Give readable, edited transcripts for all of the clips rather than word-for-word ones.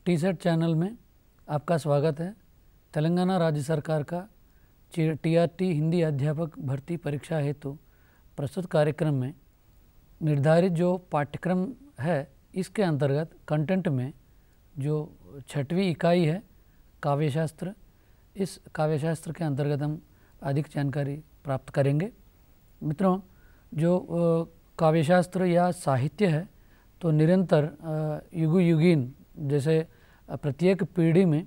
T set channel में आपका स्वागत है। तेलंगाना राज्य सरकार का टीआरटी हिंदी अध्यापक भर्ती परीक्षा हेतु प्रस्तुत कार्यक्रम में निर्धारित जो पाठ्यक्रम है इसके अंतर्गत कंटेंट में जो 6वीं इकाई है काव्यशास्त्र, इस काव्यशास्त्र के अंतर्गत हम अधिक जानकारी प्राप्त करेंगे। मित्रों, जो काव्यशास्त्र या साहित्य है तो निरंतर युगीन जैसे प्रत्येक पीढ़ी में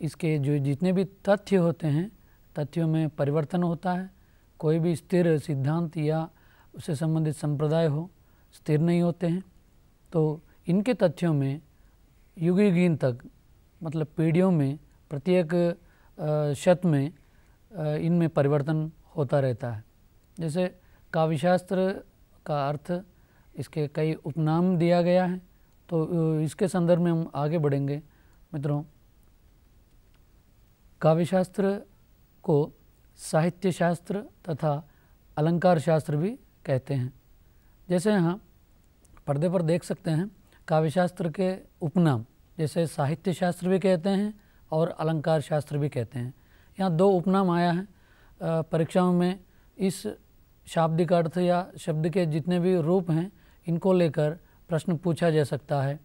इसके जो जितने भी तथ्य होते हैं तथ्यों में परिवर्तन होता है। कोई भी स्थिर सिद्धांत या उससे संबंधित संप्रदाय हो स्थिर नहीं होते हैं, तो इनके तथ्यों में युगीन तक मतलब पीढ़ियों में प्रत्येक शत में इनमें परिवर्तन होता रहता है। जैसे काव्यशास्त्र का अर्थ इसके कई उपनाम दिया गया है, तो इसके संदर्भ में हम आगे बढ़ेंगे। मित्रों, काव्यशास्त्र को साहित्य शास्त्र तथा अलंकार शास्त्र भी कहते हैं। जैसे यहाँ पर्दे पर देख सकते हैं काव्यशास्त्र के उपनाम, जैसे साहित्य शास्त्र भी कहते हैं और अलंकार शास्त्र भी कहते हैं। यहाँ दो उपनाम आया है। परीक्षाओं में इस शाब्दिक अर्थ या शब्द के जितने भी रूप हैं इनको लेकर प्रश्न पूछा जा सकता है।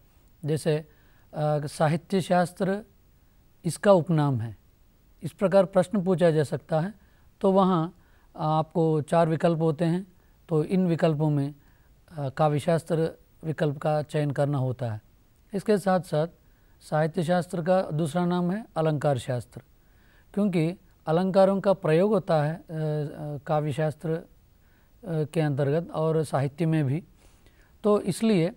जैसे साहित्य शास्त्र इसका उपनाम है, इस प्रकार प्रश्न पूछा जा सकता है। तो वहाँ आपको 4 विकल्प होते हैं, तो इन विकल्पों में काव्यशास्त्र विकल्प का चयन करना होता है। इसके साथ साथ साहित्य शास्त्र का दूसरा नाम है अलंकार शास्त्र, क्योंकि अलंकारों का प्रयोग होता है काव्यशास्त्र के अंतर्गत और साहित्य में भी, तो इसलिए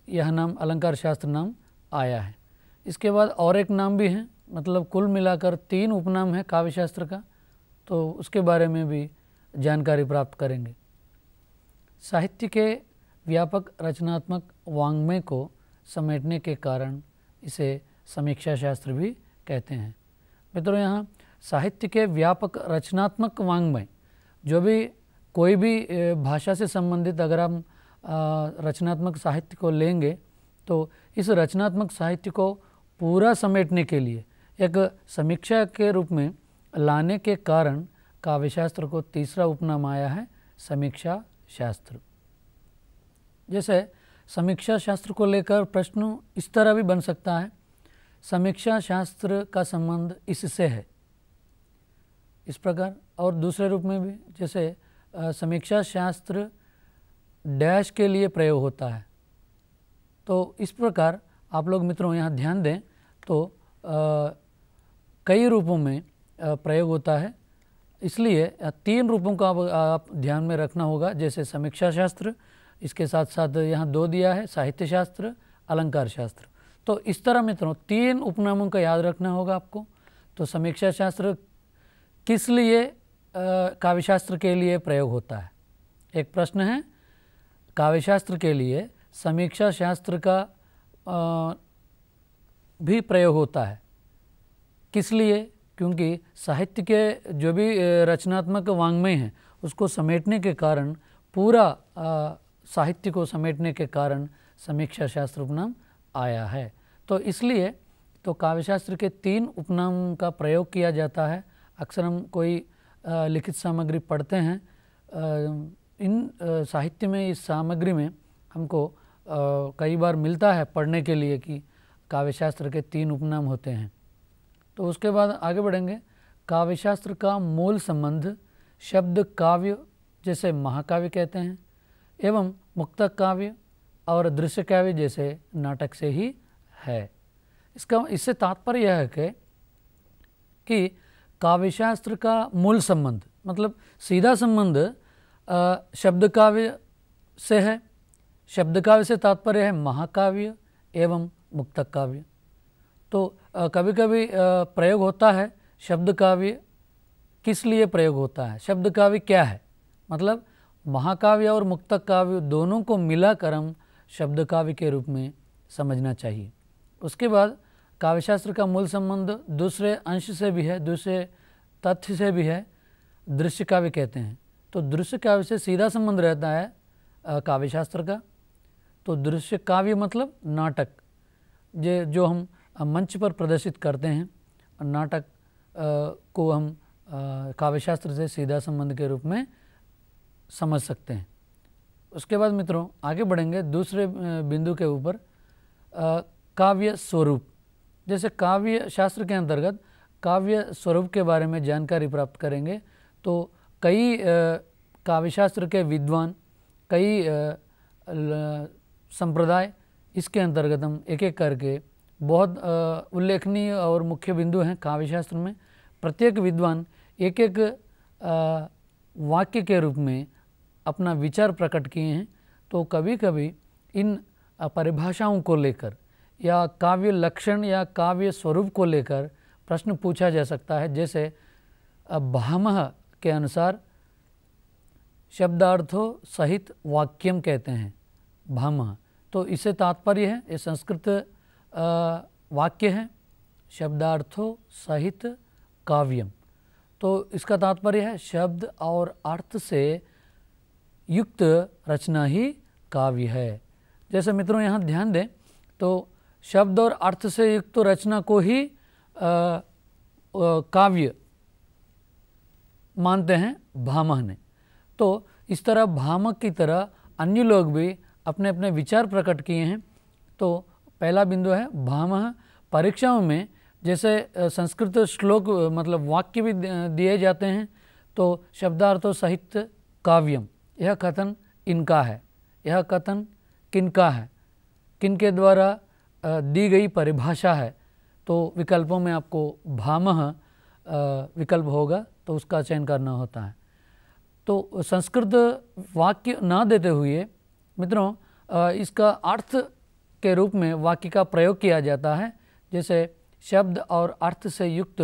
यह नाम अलंकार शास्त्र नाम आया है। इसके बाद और एक नाम भी है, मतलब कुल मिलाकर 3 उपनाम है काव्यशास्त्र का, तो उसके बारे में भी जानकारी प्राप्त करेंगे। साहित्य के व्यापक रचनात्मक वाङ्मय को समेटने के कारण इसे समीक्षा शास्त्र भी कहते हैं। मित्रों, यहाँ साहित्य के व्यापक रचनात्मक वाङ्मय, जो भी कोई भी भाषा से संबंधित अगर हम रचनात्मक साहित्य को लेंगे तो इस रचनात्मक साहित्य को पूरा समेटने के लिए एक समीक्षा के रूप में लाने के कारण काव्यशास्त्र को तीसरा उपनाम आया है समीक्षा शास्त्र। जैसे समीक्षा शास्त्र को लेकर प्रश्न इस तरह भी बन सकता है, समीक्षा शास्त्र का संबंध इससे है, इस प्रकार। और दूसरे रूप में भी जैसे समीक्षा शास्त्र डैश के लिए प्रयोग होता है। तो इस प्रकार आप लोग मित्रों यहाँ ध्यान दें तो कई रूपों में प्रयोग होता है, इसलिए 3 रूपों का आप ध्यान में रखना होगा। जैसे समीक्षा शास्त्र, इसके साथ साथ यहाँ 2 दिया है साहित्य शास्त्र, अलंकार शास्त्र। तो इस तरह मित्रों 3 उपनामों का याद रखना होगा आपको। तो समीक्षा शास्त्र किस लिए काव्यशास्त्र के लिए प्रयोग होता है, एक प्रश्न है। काव्यशास्त्र के लिए समीक्षा शास्त्र का भी प्रयोग होता है, किस लिए? क्योंकि साहित्य के जो भी रचनात्मक वाङ्मय हैं उसको समेटने के कारण, पूरा साहित्य को समेटने के कारण समीक्षा शास्त्र उपनाम आया है। तो इसलिए तो काव्यशास्त्र के 3 उपनाम का प्रयोग किया जाता है। अक्सर हम कोई लिखित सामग्री पढ़ते हैं, इन साहित्य में इस सामग्री में हमको कई बार मिलता है पढ़ने के लिए कि काव्यशास्त्र के 3 उपनाम होते हैं। तो उसके बाद आगे बढ़ेंगे। काव्यशास्त्र का मूल संबंध शब्द काव्य, जैसे महाकाव्य कहते हैं, एवं मुक्तक काव्य और दृश्य काव्य जैसे नाटक से ही है। इससे तात्पर्य यह है कि काव्यशास्त्र का मूल संबंध मतलब सीधा संबंध शब्द काव्य से है। शब्द काव्य से तात्पर्य है महाकाव्य एवं मुक्तक काव्य। तो कभी कभी प्रयोग होता है शब्द काव्य, किस लिए प्रयोग होता है, शब्द काव्य क्या है, मतलब महाकाव्य और मुक्तक काव्य दोनों को मिलाकर हम शब्द काव्य के रूप में समझना चाहिए। उसके बाद काव्यशास्त्र का मूल संबंध दूसरे अंश से भी है, दूसरे तथ्य से भी है, दृश्य काव्य कहते हैं। तो दृश्य काव्य से सीधा संबंध रहता है काव्यशास्त्र का। तो दृश्य काव्य मतलब नाटक, जो हम मंच पर प्रदर्शित करते हैं, नाटक को हम काव्यशास्त्र से सीधा संबंध के रूप में समझ सकते हैं। उसके बाद मित्रों आगे बढ़ेंगे दूसरे बिंदु के ऊपर, काव्य स्वरूप। जैसे काव्य शास्त्र के अंतर्गत काव्य स्वरूप के बारे में जानकारी प्राप्त करेंगे, तो कई काव्यशास्त्र के विद्वान, कई संप्रदाय, इसके अंतर्गत हम एक एक करके बहुत उल्लेखनीय और मुख्य बिंदु हैं काव्यशास्त्र में। प्रत्येक विद्वान एक एक वाक्य के रूप में अपना विचार प्रकट किए हैं। तो कभी कभी इन परिभाषाओं को लेकर या काव्य लक्षण या काव्य स्वरूप को लेकर प्रश्न पूछा जा सकता है। जैसे भामह के अनुसार शब्दार्थों सहित वाक्यम कहते हैं भामह, तो इससे तात्पर्य है, ये संस्कृत वाक्य है, शब्दार्थों सहित काव्यम। तो इसका तात्पर्य है शब्द और अर्थ से युक्त रचना ही काव्य है। जैसे मित्रों यहाँ ध्यान दें तो शब्द और अर्थ से युक्त रचना को ही काव्य मानते हैं भामह ने। तो इस तरह भामह की तरह अन्य लोग भी अपने अपने विचार प्रकट किए हैं। तो पहला बिंदु है भामह परीक्षाओं में जैसे संस्कृत श्लोक मतलब वाक्य भी दिए जाते हैं, तो शब्दार्थों सहित काव्यम, यह कथन इनका है, यह कथन किनका है, किनके द्वारा दी गई परिभाषा है। तो विकल्पों में आपको भामह विकल्प होगा, तो उसका चयन करना होता है। तो संस्कृत वाक्य ना देते हुए मित्रों इसका अर्थ के रूप में वाक्य का प्रयोग किया जाता है। जैसे शब्द और अर्थ से युक्त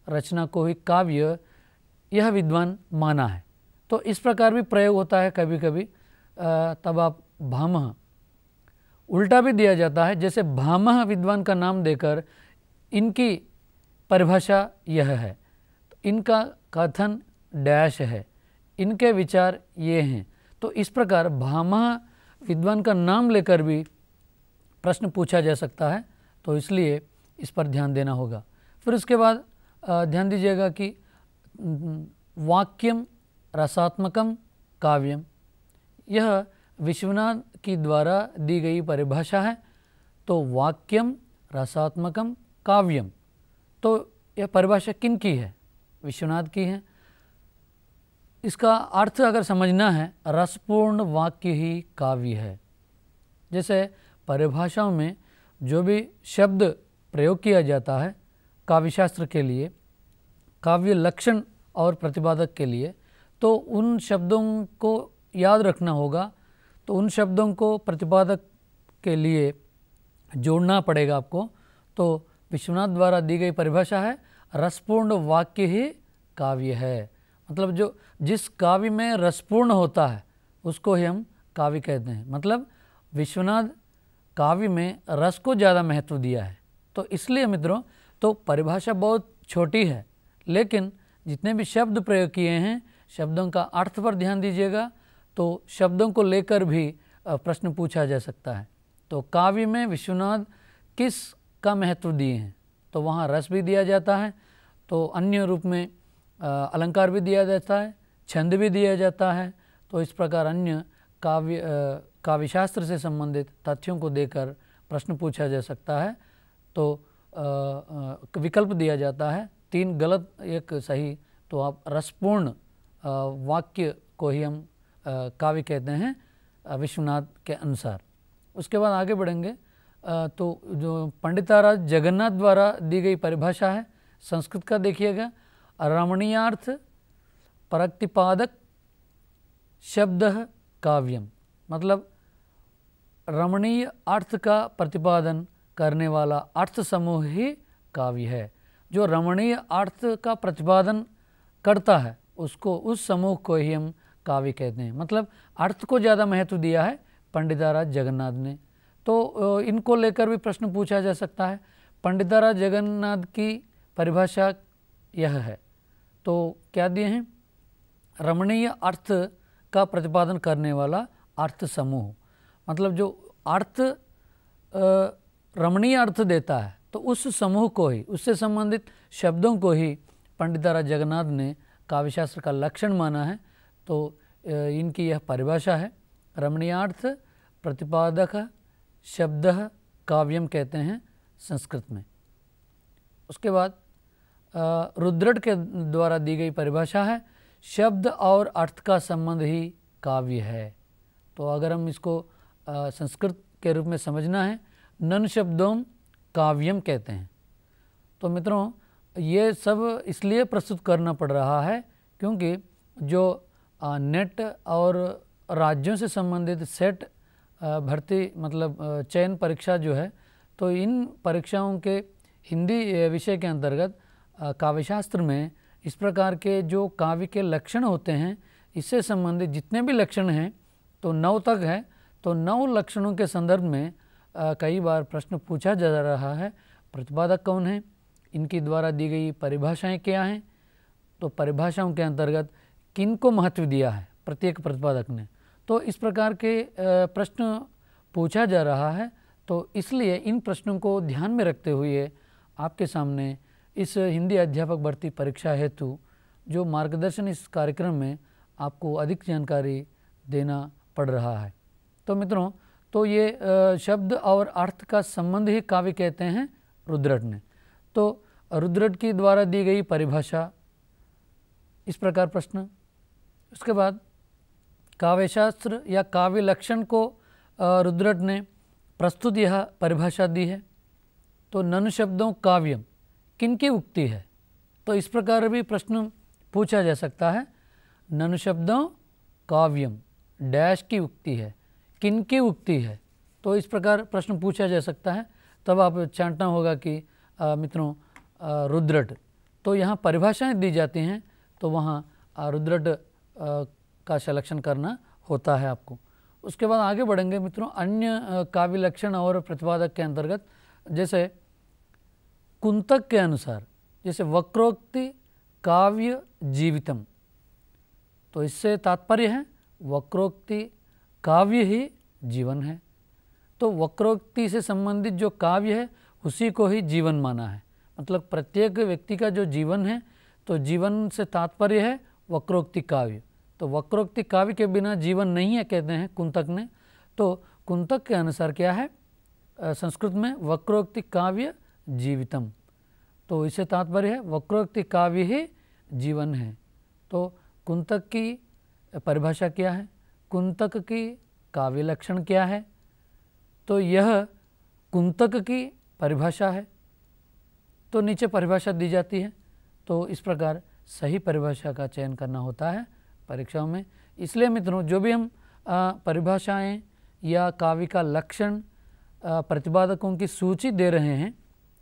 रचना को ही काव्य यह विद्वान माना है। तो इस प्रकार भी प्रयोग होता है कभी कभी। तब आप भामह उल्टा भी दिया जाता है, जैसे भामह विद्वान का नाम देकर इनकी परिभाषा यह है, तो इनका कथन डैश है, इनके विचार ये हैं। तो इस प्रकार भामह विद्वान का नाम लेकर भी प्रश्न पूछा जा सकता है, तो इसलिए इस पर ध्यान देना होगा। फिर उसके बाद ध्यान दीजिएगा कि वाक्यम रसात्मकम काव्यम, यह विश्वनाथ की द्वारा दी गई परिभाषा है। तो वाक्यम रसात्मकम काव्यम, तो यह परिभाषा किन की है? विश्वनाथ की है। इसका अर्थ अगर समझना है, रसपूर्ण वाक्य ही काव्य है। जैसे परिभाषाओं में जो भी शब्द प्रयोग किया जाता है काव्यशास्त्र के लिए, काव्य लक्षण और प्रतिपादक के लिए, तो उन शब्दों को याद रखना होगा। तो उन शब्दों को प्रतिपादक के लिए जोड़ना पड़ेगा आपको। तो विश्वनाथ द्वारा दी गई परिभाषा है रसपूर्ण वाक्य ही काव्य है। मतलब जो जिस काव्य में रसपूर्ण होता है उसको ही हम काव्य कहते हैं। मतलब विश्वनाथ काव्य में रस को ज़्यादा महत्व दिया है। तो इसलिए मित्रों तो परिभाषा बहुत छोटी है, लेकिन जितने भी शब्द प्रयोग किए हैं शब्दों का अर्थ पर ध्यान दीजिएगा। तो शब्दों को लेकर भी प्रश्न पूछा जा सकता है। तो काव्य में विश्वनाथ किस का महत्व दिए हैं, तो वहाँ रस भी दिया जाता है, तो अन्य रूप में अलंकार भी दिया जाता है, छंद भी दिया जाता है। तो इस प्रकार अन्य काव्यशास्त्र से संबंधित तथ्यों को देकर प्रश्न पूछा जा सकता है। तो विकल्प दिया जाता है, 3 गलत 1 सही। तो आप रसपूर्ण वाक्य को ही हम काव्य कहते हैं विश्वनाथ के अनुसार। उसके बाद आगे बढ़ेंगे तो जो पंडिताराज जगन्नाथ द्वारा दी गई परिभाषा है संस्कृत का, देखिएगा, रमणीयार्थ प्रतिपादक शब्द काव्यम। मतलब रमणीय अर्थ का प्रतिपादन करने वाला अर्थ समूह ही काव्य है। जो रमणीय अर्थ का प्रतिपादन करता है उसको, उस समूह को ही हम काव्य कहते हैं। मतलब अर्थ को ज़्यादा महत्व दिया है पंडिताराज जगन्नाथ ने। तो इनको लेकर भी प्रश्न पूछा जा सकता है। पंडिताराज जगन्नाथ की परिभाषा यह है, तो क्या दिए हैं? रमणीय अर्थ का प्रतिपादन करने वाला अर्थ समूह। मतलब जो अर्थ रमणीय अर्थ देता है तो उस समूह को ही, उससे संबंधित शब्दों को ही पंडिताराय जगन्नाथ ने काव्यशास्त्र का लक्षण माना है। तो इनकी यह परिभाषा है, रमणीयार्थ प्रतिपादक शब्द काव्यम कहते हैं संस्कृत में। उसके बाद रुद्रट के द्वारा दी गई परिभाषा है, शब्द और अर्थ का संबंध ही काव्य है। तो अगर हम इसको संस्कृत के रूप में समझना है, नन शब्दों काव्यम कहते हैं। तो मित्रों, ये सब इसलिए प्रस्तुत करना पड़ रहा है क्योंकि जो नेट और राज्यों से संबंधित सेट भर्ती मतलब चयन परीक्षा जो है, तो इन परीक्षाओं के हिंदी विषय के अंतर्गत काव्यशास्त्र में इस प्रकार के जो काव्य के लक्षण होते हैं, इससे संबंधित जितने भी लक्षण हैं तो 9 तक है। तो 9 लक्षणों के संदर्भ में कई बार प्रश्न पूछा जा रहा है, प्रतिपादक कौन है, इनकी द्वारा दी गई परिभाषाएं क्या हैं, तो परिभाषाओं के अंतर्गत किन को महत्व दिया है प्रत्येक प्रतिपादक ने। तो इस प्रकार के प्रश्न पूछा जा रहा है। तो इसलिए इन प्रश्नों को ध्यान में रखते हुए आपके सामने इस हिंदी अध्यापक भर्ती परीक्षा हेतु जो मार्गदर्शन इस कार्यक्रम में आपको अधिक जानकारी देना पड़ रहा है। तो मित्रों, तो ये शब्द और अर्थ का संबंध ही काव्य कहते हैं रुद्रट ने। तो रुद्रट की द्वारा दी गई परिभाषा, इस प्रकार प्रश्न। उसके बाद काव्यशास्त्र या काव्य लक्षण को रुद्रट ने प्रस्तुत यह परिभाषा दी है। तो नन शब्दों काव्यम किनकी उक्ति है, तो इस प्रकार भी प्रश्न पूछा जा सकता है, नन शब्दों काव्यम डैश की उक्ति है, किनकी उक्ति है, तो इस प्रकार प्रश्न पूछा जा सकता है। तब आप चांटना होगा कि मित्रों रुद्रट, तो यहाँ परिभाषाएं दी जाती हैं तो वहाँ रुद्रट का सिलेक्शन करना होता है आपको। उसके बाद आगे बढ़ेंगे मित्रों, अन्य काव्य लक्षण और प्रतिपादक के अंतर्गत, जैसे कुंतक के अनुसार, जैसे वक्रोक्ति काव्य जीवितम, तो इससे तात्पर्य है वक्रोक्ति काव्य ही जीवन है। तो वक्रोक्ति से संबंधित जो काव्य है उसी को ही जीवन माना है। मतलब प्रत्येक व्यक्ति का जो जीवन है, तो जीवन से तात्पर्य है वक्रोक्ति काव्य। तो वक्रोक्ति काव्य के बिना जीवन नहीं है कहते हैं कुंतक ने। तो कुंतक के अनुसार क्या है संस्कृत में, वक्रोक्ति काव्य जीवितम, तो इससे तात्पर्य है वक्रोक्ति काव्य ही जीवन है। तो कुंतक की परिभाषा क्या है, कुंतक की काव्य लक्षण क्या है, तो यह कुंतक की परिभाषा है। तो नीचे परिभाषा दी जाती है। तो इस प्रकार सही परिभाषा का चयन करना होता है परीक्षाओं में। इसलिए मित्रों, जो भी हम परिभाषाएं या काव्य का लक्षण प्रतिपादकों की सूची दे रहे हैं,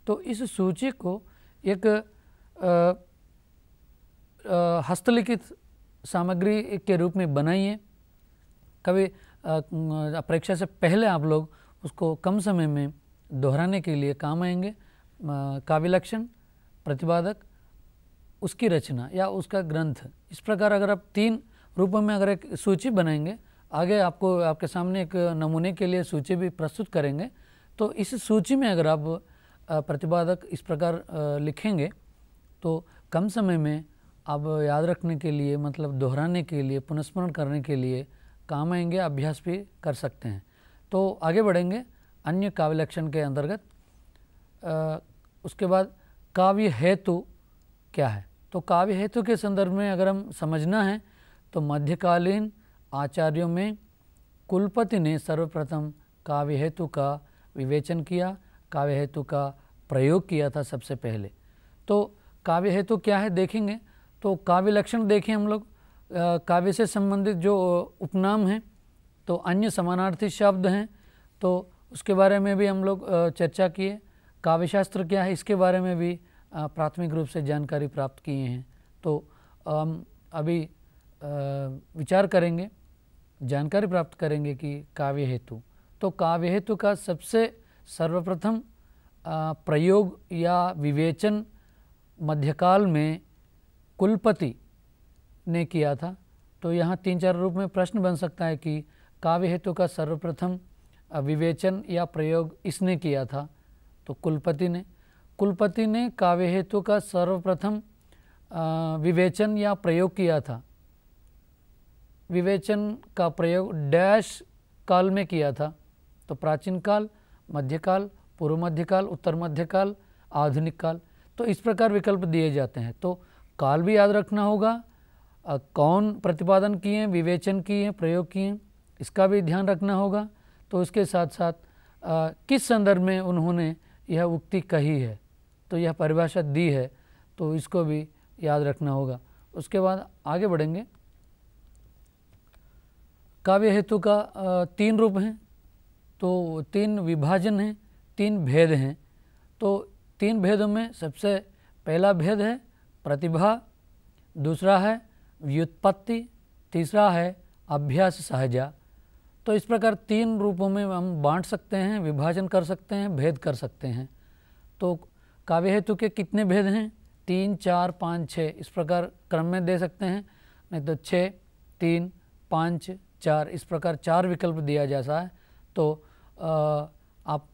तो इस सूची को एक हस्तलिखित सामग्री के रूप में बनाइए। कभी परीक्षा से पहले आप लोग उसको कम समय में दोहराने के लिए काम आएंगे। काव्य लक्षण, प्रतिपादक, उसकी रचना या उसका ग्रंथ, इस प्रकार अगर आप 3 रूपों में अगर एक सूची बनाएंगे, आगे आपको आपके सामने एक नमूने के लिए सूची भी प्रस्तुत करेंगे। तो इस सूची में अगर आप प्रतिपादक इस प्रकार लिखेंगे तो कम समय में आप याद रखने के लिए, मतलब दोहराने के लिए, पुनस्मरण करने के लिए काम आएंगे, अभ्यास भी कर सकते हैं। तो आगे बढ़ेंगे अन्य काव्य लक्षण के अंतर्गत। उसके बाद काव्य हेतु क्या है, तो काव्य हेतु के संदर्भ में अगर हम समझना है तो मध्यकालीन आचार्यों में कुलपति ने सर्वप्रथम काव्य हेतु का विवेचन किया, काव्य हेतु का प्रयोग किया था सबसे पहले। तो काव्य हेतु क्या है देखेंगे। तो काव्य लक्षण देखें हम लोग, काव्य से संबंधित जो उपनाम हैं, तो अन्य समानार्थी शब्द हैं, तो उसके बारे में भी हम लोग चर्चा किए। काव्यशास्त्र क्या है इसके बारे में भी प्राथमिक रूप से जानकारी प्राप्त किए हैं। तो हम अभी विचार करेंगे, जानकारी प्राप्त करेंगे कि काव्य हेतु, तो काव्य हेतु का सबसे सर्वप्रथम प्रयोग या विवेचन मध्यकाल में कुलपति ने किया था। तो यहाँ 3-4 रूप में प्रश्न बन सकता है कि काव्य हेतु का सर्वप्रथम विवेचन या प्रयोग इसने किया था, तो कुलपति ने काव्य हेतु का सर्वप्रथम विवेचन या प्रयोग किया था। विवेचन का प्रयोग डैश काल में किया था, तो प्राचीन काल, मध्यकाल, पूर्व मध्यकाल, उत्तर मध्यकाल, आधुनिक काल। तो इस प्रकार विकल्प दिए जाते हैं। तो काल भी याद रखना होगा, कौन प्रतिपादन किए, विवेचन किए, प्रयोग किए, इसका भी ध्यान रखना होगा। तो इसके साथ साथ किस संदर्भ में उन्होंने यह उक्ति कही है, तो यह परिभाषा दी है, तो इसको भी याद रखना होगा। उसके बाद आगे बढ़ेंगे। काव्य हेतु का 3 रूप हैं, तो 3 विभाजन हैं, 3 भेद हैं। तो 3 भेदों में सबसे पहला भेद है प्रतिभा, दूसरा है व्युत्पत्ति, तीसरा है अभ्यास सहजा। तो इस प्रकार 3 रूपों में हम बांट सकते हैं, विभाजन कर सकते हैं, भेद कर सकते हैं। तो काव्य हेतु के कितने भेद हैं? 3, 4, 5, 6 इस प्रकार क्रम में दे सकते हैं, नहीं तो 6, 3, 5, 4 इस प्रकार 4 विकल्प दिया जाता है। तो आप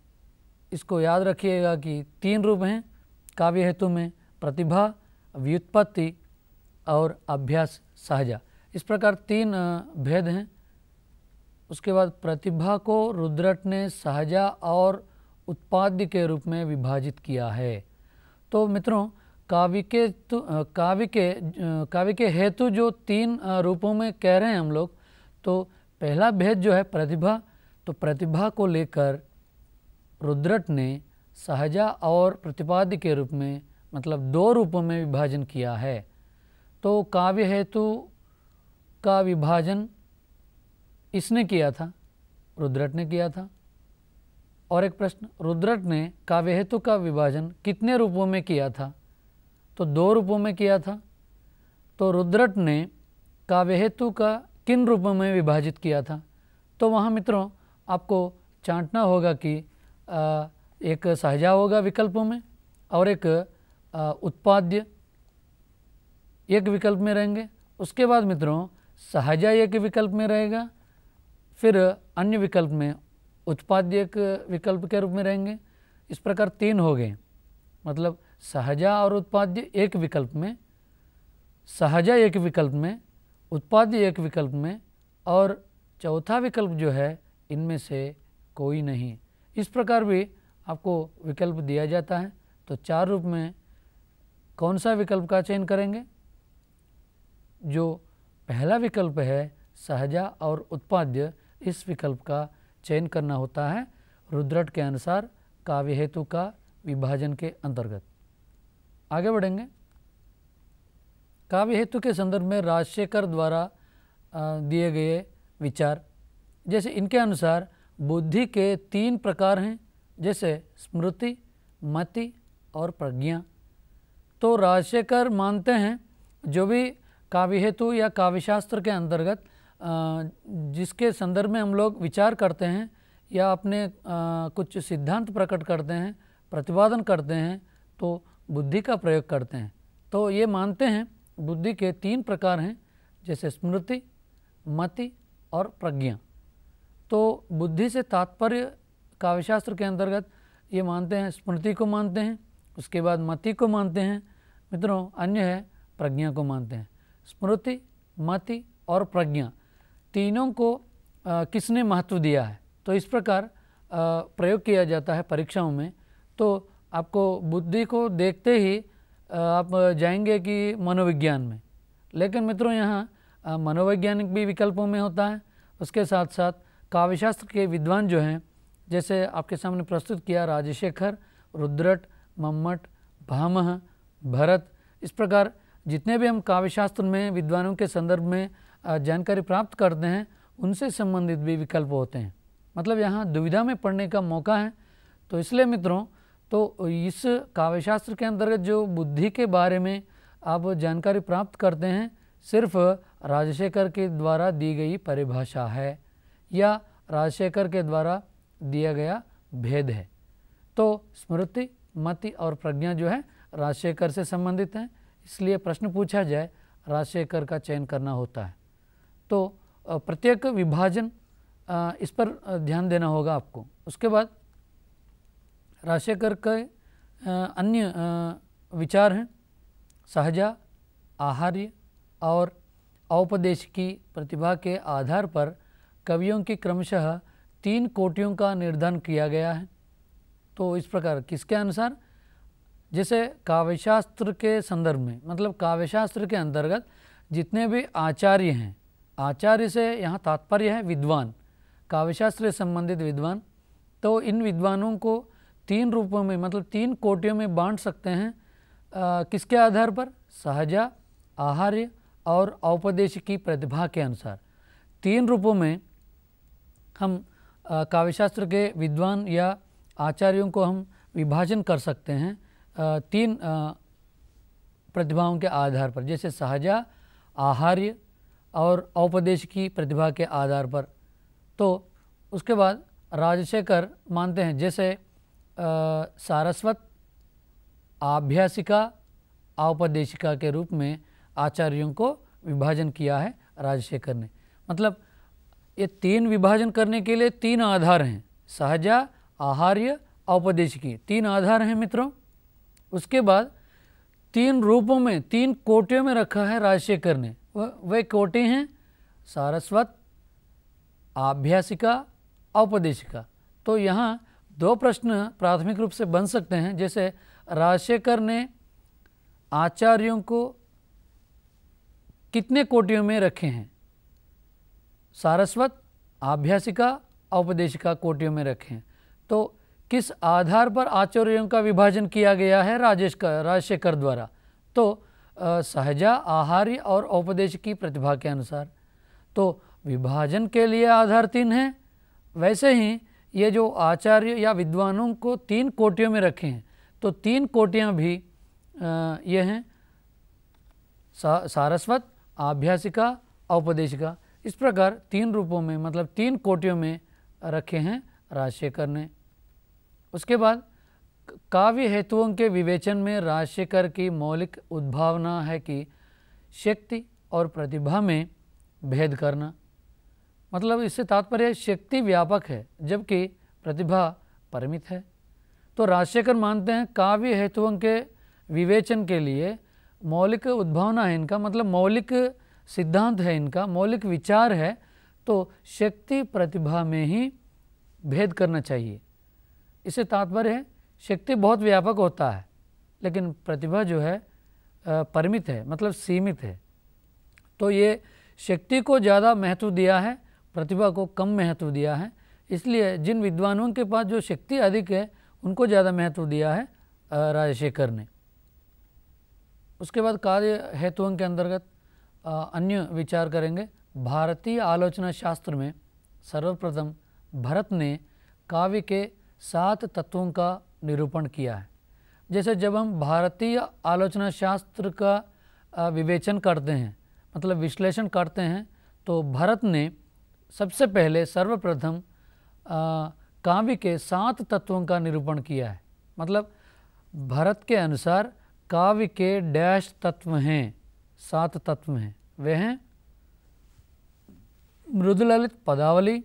इसको याद रखिएगा कि 3 रूप हैं काव्य हेतु में, प्रतिभा, व्युत्पत्ति और अभ्यास सहजा। इस प्रकार 3 भेद हैं। उसके बाद प्रतिभा को रुद्रट ने सहजा और उत्पाद्य के रूप में विभाजित किया है। तो मित्रों, काव्य के हेतु जो 3 रूपों में कह रहे हैं हम लोग, तो पहला भेद जो है प्रतिभा, तो प्रतिभा को लेकर रुद्रट ने सहजा और प्रतिपाद्य के रूप में, मतलब 2 रूपों में विभाजन किया है। तो काव्य हेतु का विभाजन इसने किया था, रुद्रट ने किया था। और एक प्रश्न, रुद्रट ने काव्य हेतु का विभाजन कितने रूपों में किया था? तो 2 रूपों में किया था। तो रुद्रट ने काव्य हेतु का किन रूपों में विभाजित किया था? तो वहाँ मित्रों आपको चांटना होगा कि एक सहजा होगा विकल्पों में और एक उत्पाद्य एक विकल्प में रहेंगे। उसके बाद मित्रों सहजा एक विकल्प में रहेगा, फिर अन्य विकल्प में उत्पाद्य एक विकल्प के रूप में रहेंगे। इस प्रकार 3 हो गए, मतलब सहजा और उत्पाद्य एक विकल्प में, सहजा एक विकल्प में, उत्पाद्य एक विकल्प में, और चौथा विकल्प जो है इनमें से कोई नहीं। इस प्रकार भी आपको विकल्प दिया जाता है। तो 4 रूप में कौन सा विकल्प का चयन करेंगे? जो पहला विकल्प है सहजा और उत्पाद्य, इस विकल्प का चयन करना होता है रुद्रट के अनुसार काव्य हेतु का विभाजन के अंतर्गत। आगे बढ़ेंगे। काव्य हेतु के संदर्भ में राजशेखर द्वारा दिए गए विचार, जैसे इनके अनुसार बुद्धि के 3 प्रकार हैं, जैसे स्मृति, मति और प्रज्ञा। तो राजशेखर मानते हैं जो भी काव्य हेतु या काव्यशास्त्र के अंतर्गत जिसके संदर्भ में हम लोग विचार करते हैं या अपने कुछ सिद्धांत प्रकट करते हैं, प्रतिपादन करते हैं, तो बुद्धि का प्रयोग करते हैं। तो ये मानते हैं बुद्धि के 3 प्रकार हैं, जैसे स्मृति, मति और प्रज्ञा। तो बुद्धि से तात्पर्य काव्यशास्त्र के अंतर्गत ये मानते हैं, स्मृति को मानते हैं, उसके बाद मति को मानते हैं मित्रों, अन्य है प्रज्ञा को मानते हैं। स्मृति, मति और प्रज्ञा तीनों को किसने महत्व दिया है? तो इस प्रकार प्रयोग किया जाता है परीक्षाओं में। तो आपको बुद्धि को देखते ही आप जाएंगे कि मनोविज्ञान में, लेकिन मित्रों यहाँ मनोवैज्ञानिक भी विकल्पों में होता है। उसके साथ साथ काव्यशास्त्र के विद्वान जो हैं, जैसे आपके सामने प्रस्तुत किया राजशेखर, रुद्रट, मम्मट, भामह, भरत, इस प्रकार जितने भी हम काव्यशास्त्र में विद्वानों के संदर्भ में जानकारी प्राप्त करते हैं, उनसे संबंधित भी विकल्प होते हैं। मतलब यहाँ दुविधा में पड़ने का मौका है। तो इसलिए मित्रों, तो इस काव्यशास्त्र के अंतर्गत जो बुद्धि के बारे में आप जानकारी प्राप्त करते हैं, सिर्फ राजशेखर के द्वारा दी गई परिभाषा है या राजशेखर के द्वारा दिया गया भेद है। तो स्मृति, मति और प्रज्ञा जो है राजशेखर से संबंधित हैं, इसलिए प्रश्न पूछा जाए राजशेखर का चयन करना होता है। तो प्रत्येक विभाजन इस पर ध्यान देना होगा आपको। उसके बाद राजशेखर के अन्य विचार हैं सहजा, आहार्य और औपदेशिकी प्रतिभा के आधार पर कवियों की क्रमशः 3 कोटियों का निर्धारण किया गया है। तो इस प्रकार किसके अनुसार, जैसे काव्यशास्त्र के संदर्भ में, मतलब काव्यशास्त्र के अंतर्गत जितने भी आचार्य हैं, आचार्य से यहाँ तात्पर्य है विद्वान, काव्यशास्त्र से संबंधित विद्वान, तो इन विद्वानों को 3 रूपों में मतलब 3 कोटियों में बांट सकते हैं। किसके आधार पर, सहजा, आहार्य और औपदेशिकी प्रतिभा के अनुसार 3 रूपों में हम काव्यशास्त्र के विद्वान या आचार्यों को हम विभाजन कर सकते हैं 3 प्रतिभाओं के आधार पर, जैसे सहजा, आहार्य और औपदेशिकी प्रतिभा के आधार पर। तो उसके बाद राजशेखर मानते हैं जैसे सारस्वत, आभ्यासिका, औपदेशिका के रूप में आचार्यों को विभाजन किया है राजशेखर ने। मतलब ये 3 विभाजन करने के लिए 3 आधार हैं, सहजा, आहार्य, औपदेशिकी, 3 आधार हैं मित्रों। उसके बाद 3 रूपों में 3 कोटियों में रखा है राजशेखर ने। वे कोटि हैं सारस्वत, आभ्यासिका, औपदेशिका। तो यहाँ 2 प्रश्न प्राथमिक रूप से बन सकते हैं, जैसे राजशेखर ने आचार्यों को कितने कोटियों में रखे हैं, सारस्वत, आभ्यासिका, औपदेशिका कोटियों में रखे हैं। तो किस आधार पर आचार्यों का विभाजन किया गया है राजशेखर द्वारा, तो सहजा, आहार्य और औपदेशिकी प्रतिभा के अनुसार। तो विभाजन के लिए आधार 3 हैं, वैसे ही ये जो आचार्य या विद्वानों को 3 कोटियों में रखे हैं, तो 3 कोटियाँ भी ये हैं सारस्वत, आभ्यासिका, औपदेशिका। इस प्रकार 3 रूपों में मतलब 3 कोटियों में रखे हैं राजशेखर ने। उसके बाद काव्य हेतुओं के विवेचन में राजशेखर की मौलिक उद्भावना है कि शक्ति और प्रतिभा में भेद करना। मतलब इससे तात्पर्य शक्ति व्यापक है जबकि प्रतिभा परिमित है। तो राजशेखर मानते हैं काव्य हेतुओं के विवेचन के लिए मौलिक उद्भावना है इनका, मतलब मौलिक सिद्धांत है इनका, मौलिक विचार है, तो शक्ति प्रतिभा में ही भेद करना चाहिए। इससे तात्पर्य है शक्ति बहुत व्यापक होता है लेकिन प्रतिभा जो है परिमित है, मतलब सीमित है। तो ये शक्ति को ज़्यादा महत्व दिया है, प्रतिभा को कम महत्व दिया है। इसलिए जिन विद्वानों के पास जो शक्ति अधिक है उनको ज़्यादा महत्व दिया है राजशेखर ने। उसके बाद कार्य हेतुओं के अंतर्गत अन्य विचार करेंगे। भारतीय आलोचना शास्त्र में सर्वप्रथम भरत ने काव्य के 7 तत्वों का निरूपण किया है। जैसे जब हम भारतीय आलोचना शास्त्र का विवेचन करते हैं, मतलब विश्लेषण करते हैं, तो भरत ने सबसे पहले सर्वप्रथम काव्य के 7 तत्वों का निरूपण किया है। मतलब भरत के अनुसार काव्य के डैश तत्व हैं, 7 तत्व हैं। वे हैं मृदुललित पदावली,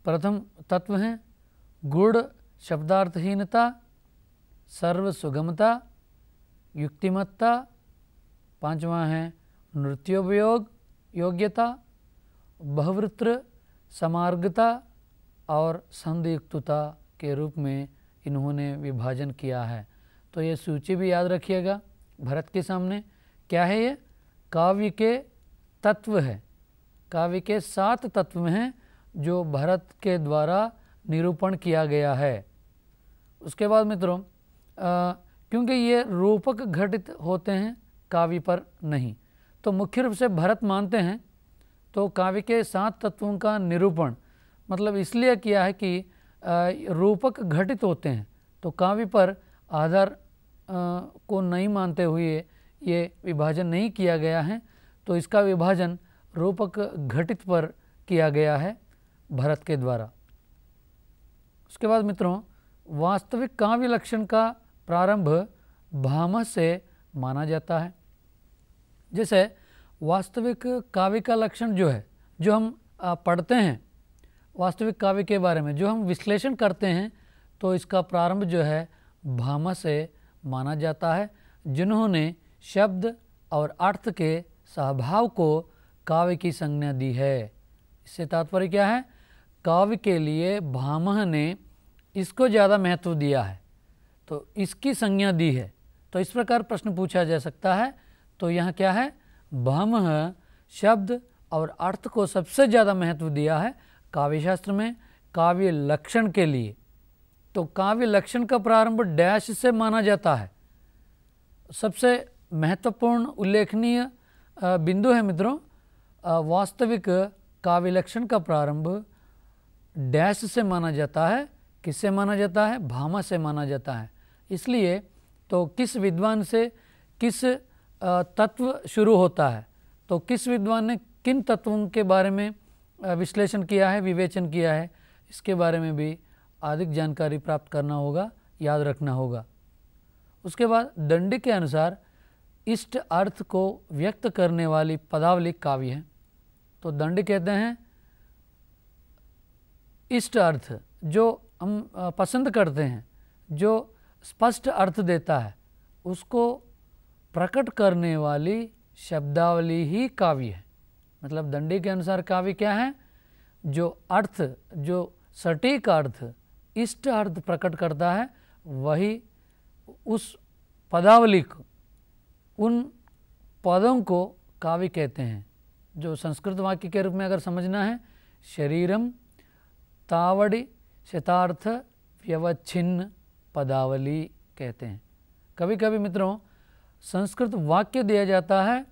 प्रथम तत्व हैं गुण शब्दार्थहीनता, सर्व सुगमता, युक्तिमत्ता, 5वां है नृत्योपयोग योग्यता, बहुवृत्र समार्गता और संधियुक्तता के रूप में इन्होंने विभाजन किया है। तो ये सूची भी याद रखिएगा भरत के सामने। क्या है ये? काव्य के तत्व है, काव्य के 7 तत्व हैं जो भरत के द्वारा निरूपण किया गया है। उसके बाद मित्रों क्योंकि ये रूपक घटित होते हैं काव्य पर नहीं, तो मुख्य रूप से भरत मानते हैं तो काव्य के 7 तत्वों का निरूपण मतलब इसलिए किया है कि रूपक घटित होते हैं, तो काव्य पर आधार को नहीं मानते हुए ये विभाजन नहीं किया गया है, तो इसका विभाजन रूपक घटित पर किया गया है भरत के द्वारा। उसके बाद मित्रों वास्तविक काव्य लक्षण का प्रारंभ भामह से माना जाता है। जैसे वास्तविक काव्य का लक्षण जो है, जो हम पढ़ते हैं वास्तविक काव्य के बारे में, जो हम विश्लेषण करते हैं, तो इसका प्रारंभ जो है भामह से माना जाता है, जिन्होंने शब्द और अर्थ के सहभाव को काव्य की संज्ञा दी है। इससे तात्पर्य क्या है? काव्य के लिए भामह ने इसको ज़्यादा महत्व दिया है, तो इसकी संज्ञा दी है। तो इस प्रकार प्रश्न पूछा जा सकता है। तो यहाँ क्या है? भामह शब्द और अर्थ को सबसे ज़्यादा महत्व दिया है काव्यशास्त्र में काव्य लक्षण के लिए। तो काव्य लक्षण का प्रारंभ डैश से माना जाता है। सबसे महत्वपूर्ण उल्लेखनीय बिंदु है मित्रों, वास्तविक काव्य लक्षण का प्रारंभ डैश से माना जाता है। किससे माना जाता है? भामह से माना जाता है। इसलिए तो किस विद्वान से किस तत्व शुरू होता है, तो किस विद्वान ने किन तत्वों के बारे में विश्लेषण किया है, विवेचन किया है, इसके बारे में भी अधिक जानकारी प्राप्त करना होगा, याद रखना होगा। उसके बाद दंडी के अनुसार इष्ट अर्थ को व्यक्त करने वाली पदावली काव्य है। तो दंडी कहते हैं इष्ट अर्थ जो हम पसंद करते हैं, जो स्पष्ट अर्थ देता है, उसको प्रकट करने वाली शब्दावली ही काव्य है। मतलब दंडी के अनुसार काव्य क्या है? जो अर्थ, जो सटीक अर्थ, इष्ट अर्थ प्रकट करता है, वही उस पदावली को, उन पदों को काव्य कहते हैं। जो संस्कृत वाक्य के रूप में अगर समझना है, शरीरम तावड़ी शतार्थ व्यवच्छिन्न पदावली कहते हैं। कभी कभी मित्रों संस्कृत वाक्य दिया जाता है,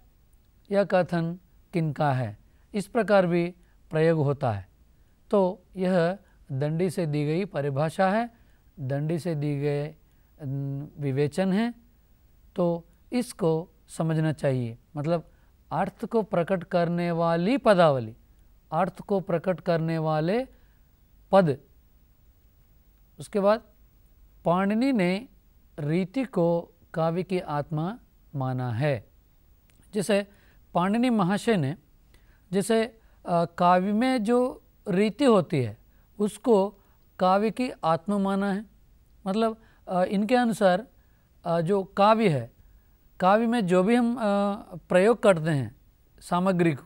यह कथन किनका है, इस प्रकार भी प्रयोग होता है। तो यह दंडी से दी गई परिभाषा है, दंडी से दी गए विवेचन है, तो इसको समझना चाहिए। मतलब अर्थ को प्रकट करने वाली पदावली, अर्थ को प्रकट करने वाले पद। उसके बाद पाणिनि ने रीति को काव्य की आत्मा माना है। जैसे पाणिनि महाशय ने जैसे काव्य में जो रीति होती है उसको काव्य की आत्मा माना है। मतलब इनके अनुसार जो काव्य है, काव्य में जो भी हम प्रयोग करते हैं सामग्री को,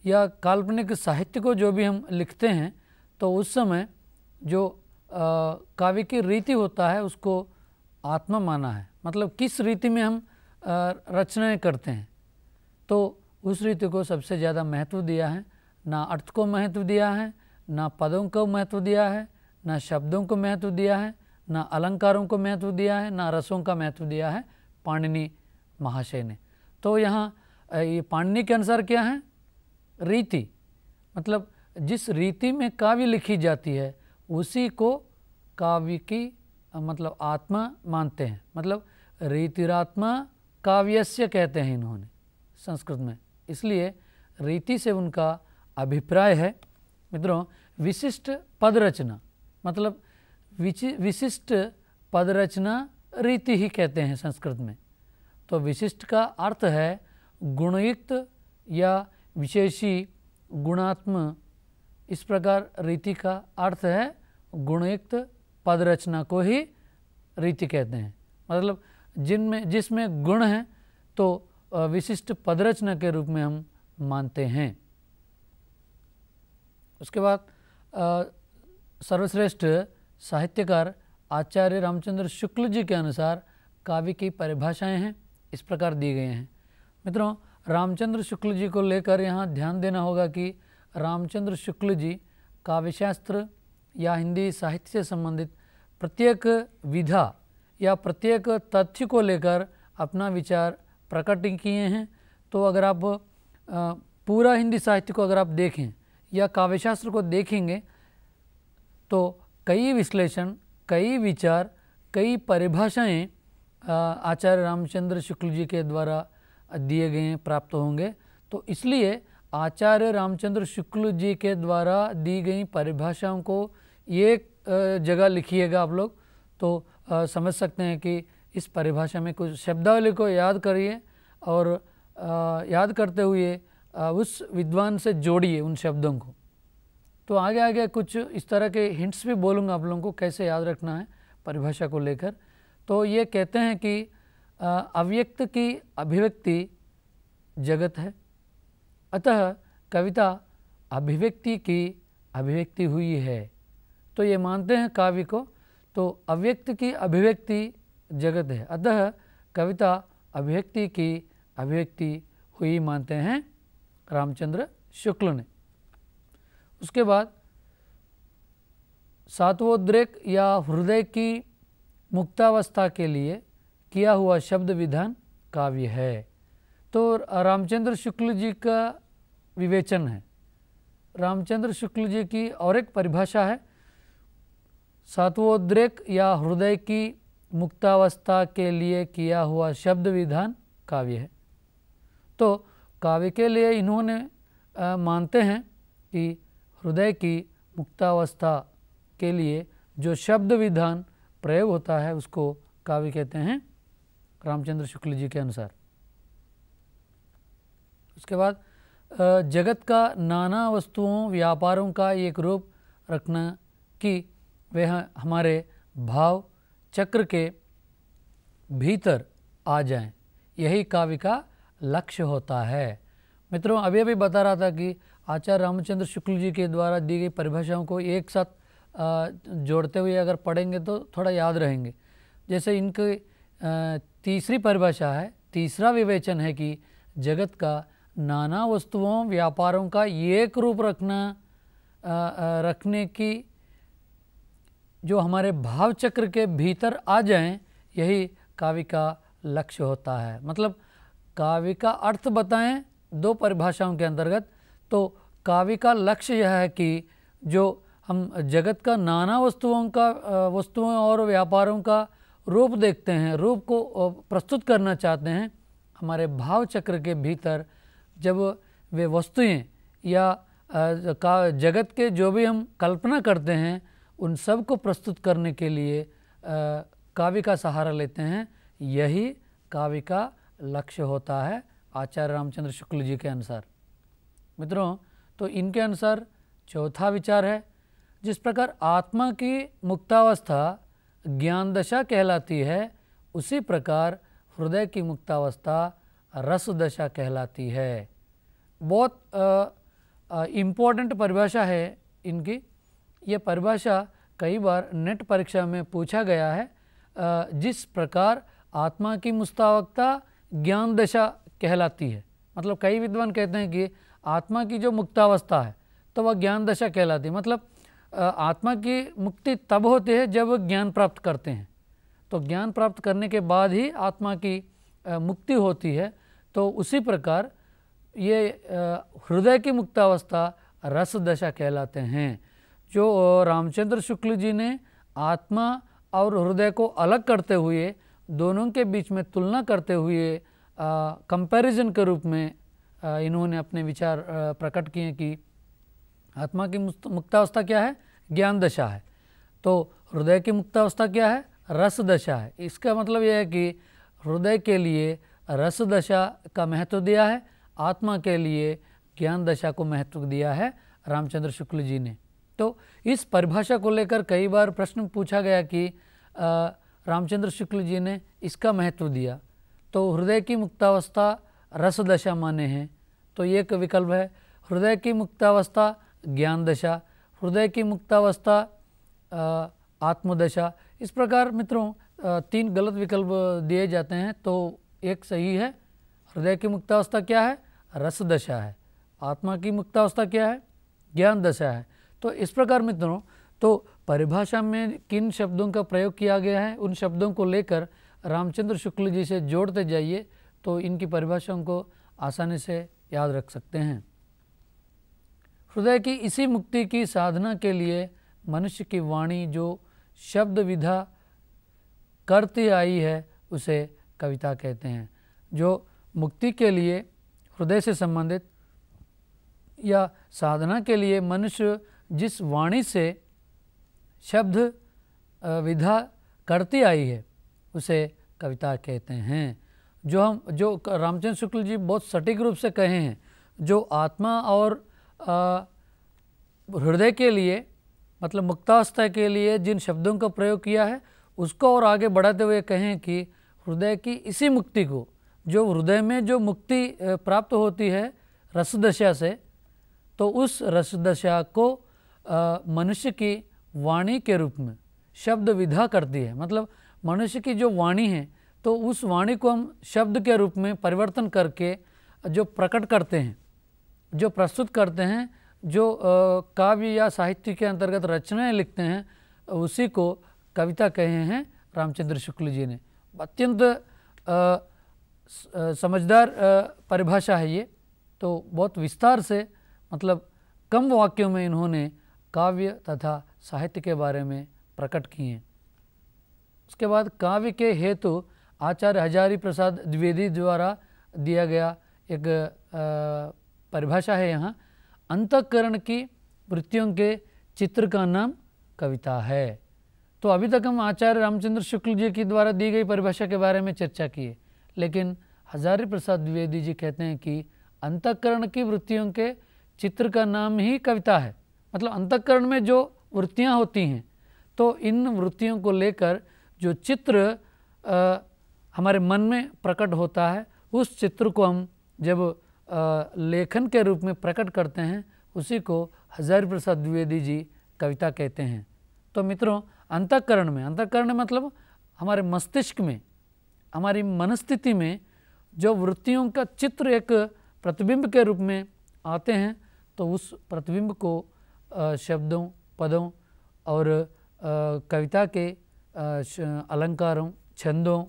या काल्पनिक साहित्य को जो भी हम लिखते हैं, तो उस समय जो काव्य की रीति होता है उसको आत्मा माना है। मतलब किस रीति में हम रचनाएं करते हैं, तो उस रीति को सबसे ज़्यादा महत्व दिया है। ना अर्थ को महत्व दिया है, ना पदों को महत्व दिया है, ना शब्दों को महत्व दिया है, ना अलंकारों को महत्व दिया है, ना रसों का महत्व दिया है पाणिनि महाशय ने। तो यहाँ ये पाणिनि के अनुसार क्या है? रीति। मतलब जिस रीति में काव्य लिखी जाती है उसी को काव्य की मतलब आत्मा मानते हैं। मतलब रीतिरात्मा काव्यस्य कहते हैं इन्होंने संस्कृत में, इसलिए रीति से उनका अभिप्राय है। मित्रों विशिष्ट पद रचना, मतलब विशिष्ट पद रचना रीति ही कहते हैं संस्कृत में। तो विशिष्ट का अर्थ है गुणयुक्त या विशेषी, गुणात्म। इस प्रकार रीति का अर्थ है गुणयुक्त पद रचना को ही रीति कहते हैं। मतलब जिसमें गुण है तो विशिष्ट पद रचना के रूप में हम मानते हैं। उसके बाद सर्वश्रेष्ठ साहित्यकार आचार्य रामचंद्र शुक्ल जी के अनुसार काव्य की परिभाषाएं हैं, इस प्रकार दी गए हैं। मित्रों रामचंद्र शुक्ल जी को लेकर यहाँ ध्यान देना होगा कि रामचंद्र शुक्ल जी काव्यशास्त्र या हिंदी साहित्य से संबंधित प्रत्येक विधा या प्रत्येक तथ्य को लेकर अपना विचार प्रकट किए हैं। तो अगर आप पूरा हिंदी साहित्य को अगर आप देखें या काव्यशास्त्र को देखेंगे तो कई विश्लेषण, कई विचार, कई परिभाषाएं आचार्य रामचंद्र शुक्ल जी के द्वारा दिए गए प्राप्त होंगे। तो इसलिए आचार्य रामचंद्र शुक्ल जी के द्वारा दी गई परिभाषाओं को एक जगह लिखिएगा आप लोग, तो समझ सकते हैं कि इस परिभाषा में कुछ शब्दावली को याद करिए और याद करते हुए उस विद्वान से जोड़िए उन शब्दों को। तो आगे आगे कुछ इस तरह के हिंट्स भी बोलूँगा आप लोगों को कैसे याद रखना है परिभाषा को लेकर। तो ये कहते हैं कि अव्यक्त की अभिव्यक्ति जगत है, अतः कविता अभिव्यक्ति की अभिव्यक्ति हुई है। तो ये मानते हैं काव्य को, तो अव्यक्त की अभिव्यक्ति जगत है, अतः कविता अभिव्यक्ति की अभिव्यक्ति हुई मानते हैं रामचंद्र शुक्ल ने। उसके बाद सात्वोद्रेक या हृदय की मुक्तावस्था के लिए किया हुआ शब्द विधान काव्य है। तो रामचंद्र शुक्ल जी का विवेचन है। रामचंद्र शुक्ल जी की और एक परिभाषा है, सात्वोद्रेक या हृदय की मुक्तावस्था के लिए किया हुआ शब्द विधान काव्य है। तो काव्य के लिए इन्होंने मानते हैं कि हृदय की मुक्तावस्था के लिए जो शब्द विधान प्रयोग होता है उसको काव्य कहते हैं रामचंद्र शुक्ल जी के अनुसार। उसके बाद जगत का नाना वस्तुओं व्यापारों का एक रूप रखना कि वह हमारे भाव चक्र के भीतर आ जाएं, यही काव्य का लक्ष्य होता है। मित्रों, अभी अभी बता रहा था कि आचार्य रामचंद्र शुक्ल जी के द्वारा दी गई परिभाषाओं को एक साथ जोड़ते हुए अगर पढ़ेंगे तो थोड़ा याद रहेंगे। जैसे इनकी तीसरी परिभाषा है, तीसरा विवेचन है कि जगत का नाना वस्तुओं व्यापारों का एक रूप रखने की जो हमारे भाव चक्र के भीतर आ जाएं, यही काव्य का लक्ष्य होता है। मतलब काव्य का अर्थ बताएं दो परिभाषाओं के अंतर्गत। तो काव्य का लक्ष्य यह है कि जो हम जगत का नाना वस्तुओं और व्यापारों का रूप देखते हैं, रूप को प्रस्तुत करना चाहते हैं, हमारे भाव चक्र के भीतर जब वे वस्तुएं या जगत के जो भी हम कल्पना करते हैं उन सब को प्रस्तुत करने के लिए काव्य का सहारा लेते हैं, यही काव्य का लक्ष्य होता है आचार्य रामचंद्र शुक्ल जी के अनुसार। मित्रों, तो इनके अनुसार चौथा विचार है, जिस प्रकार आत्मा की मुक्तावस्था ज्ञान दशा कहलाती है, उसी प्रकार हृदय की मुक्तावस्था रस दशा कहलाती है। बहुत इम्पोर्टेंट परिभाषा है इनकी। ये परिभाषा कई बार नेट परीक्षा में पूछा गया है। जिस प्रकार आत्मा की मुक्तावस्था ज्ञान दशा कहलाती है, मतलब कई विद्वान कहते हैं कि आत्मा की जो मुक्तावस्था है तो वह ज्ञान दशा कहलाती है। मतलब आत्मा की मुक्ति तब होती है जब ज्ञान प्राप्त करते हैं, तो ज्ञान प्राप्त करने के बाद ही आत्मा की मुक्ति होती है। तो उसी प्रकार ये हृदय की मुक्तावस्था रस दशा कहलाते हैं। जो रामचंद्र शुक्ल जी ने आत्मा और हृदय को अलग करते हुए, दोनों के बीच में तुलना करते हुए कंपैरिजन के रूप में इन्होंने अपने विचार प्रकट किए कि आत्मा की मुक्तावस्था क्या है, ज्ञान दशा है, तो हृदय की मुक्तावस्था क्या है, रस दशा है। इसका मतलब यह है कि हृदय के लिए रस दशा का महत्व दिया है, आत्मा के लिए ज्ञान दशा को महत्व दिया है रामचंद्र शुक्ल जी ने। तो इस परिभाषा को लेकर कई बार प्रश्न पूछा गया कि रामचंद्र शुक्ल जी ने इसका महत्व दिया, तो हृदय की मुक्तावस्था रस दशा माने हैं, तो एक विकल्प है हृदय की मुक्तावस्था ज्ञान दशा, हृदय की मुक्तावस्था आत्मदशा। इस प्रकार मित्रों तीन गलत विकल्प दिए जाते हैं, तो एक सही है, हृदय की मुक्तावस्था क्या है, रस दशा है, आत्मा की मुक्तावस्था क्या है, ज्ञान दशा है। तो इस प्रकार मित्रों तो परिभाषा में किन शब्दों का प्रयोग किया गया है, उन शब्दों को लेकर रामचंद्र शुक्ल जी से जोड़ते जाइए तो इनकी परिभाषाओं को आसानी से याद रख सकते हैं। हृदय की इसी मुक्ति की साधना के लिए मनुष्य की वाणी जो शब्द विधा करती आई है उसे कविता कहते हैं। जो मुक्ति के लिए हृदय से संबंधित या साधना के लिए मनुष्य जिस वाणी से शब्द विधा करती आई है उसे कविता कहते हैं। जो रामचंद्र शुक्ल जी बहुत सटीक रूप से कहे हैं, जो आत्मा और हृदय के लिए मतलब मुक्तावस्था के लिए जिन शब्दों का प्रयोग किया है उसको और आगे बढ़ाते हुए कहें कि हृदय की इसी मुक्ति को, जो हृदय में जो मुक्ति प्राप्त होती है रसदशा से, तो उस रसदशा को मनुष्य की वाणी के रूप में शब्द विधा करती है। मतलब मनुष्य की जो वाणी है तो उस वाणी को हम शब्द के रूप में परिवर्तन करके जो प्रकट करते हैं, जो प्रस्तुत करते हैं, जो काव्य या साहित्य के अंतर्गत रचनाएं लिखते हैं, उसी को कविता कहे हैं रामचंद्र शुक्ल जी ने। अत्यंत समझदार परिभाषा है ये, तो बहुत विस्तार से मतलब कम वाक्यों में इन्होंने काव्य तथा साहित्य के बारे में प्रकट किए। उसके बाद काव्य के हेतु आचार्य हजारी प्रसाद द्विवेदी द्वारा दिया गया एक परिभाषा है यहाँ, अंतःकरण की वृत्तियों के चित्र का नाम कविता है। तो अभी तक हम आचार्य रामचंद्र शुक्ल जी की द्वारा दी गई परिभाषा के बारे में चर्चा किए, लेकिन हजारी प्रसाद द्विवेदी जी कहते हैं कि अंतःकरण की वृत्तियों के चित्र का नाम ही कविता है। मतलब अंतःकरण में जो वृत्तियाँ होती हैं, तो इन वृत्तियों को लेकर जो चित्र हमारे मन में प्रकट होता है, उस चित्र को हम जब लेखन के रूप में प्रकट करते हैं, उसी को हजारी प्रसाद द्विवेदी जी कविता कहते हैं। तो मित्रों, अंतःकरण में मतलब हमारे मस्तिष्क में, हमारी मनस्थिति में जो वृत्तियों का चित्र एक प्रतिबिंब के रूप में आते हैं, तो उस प्रतिबिंब को शब्दों, पदों और कविता के अलंकारों, छंदों,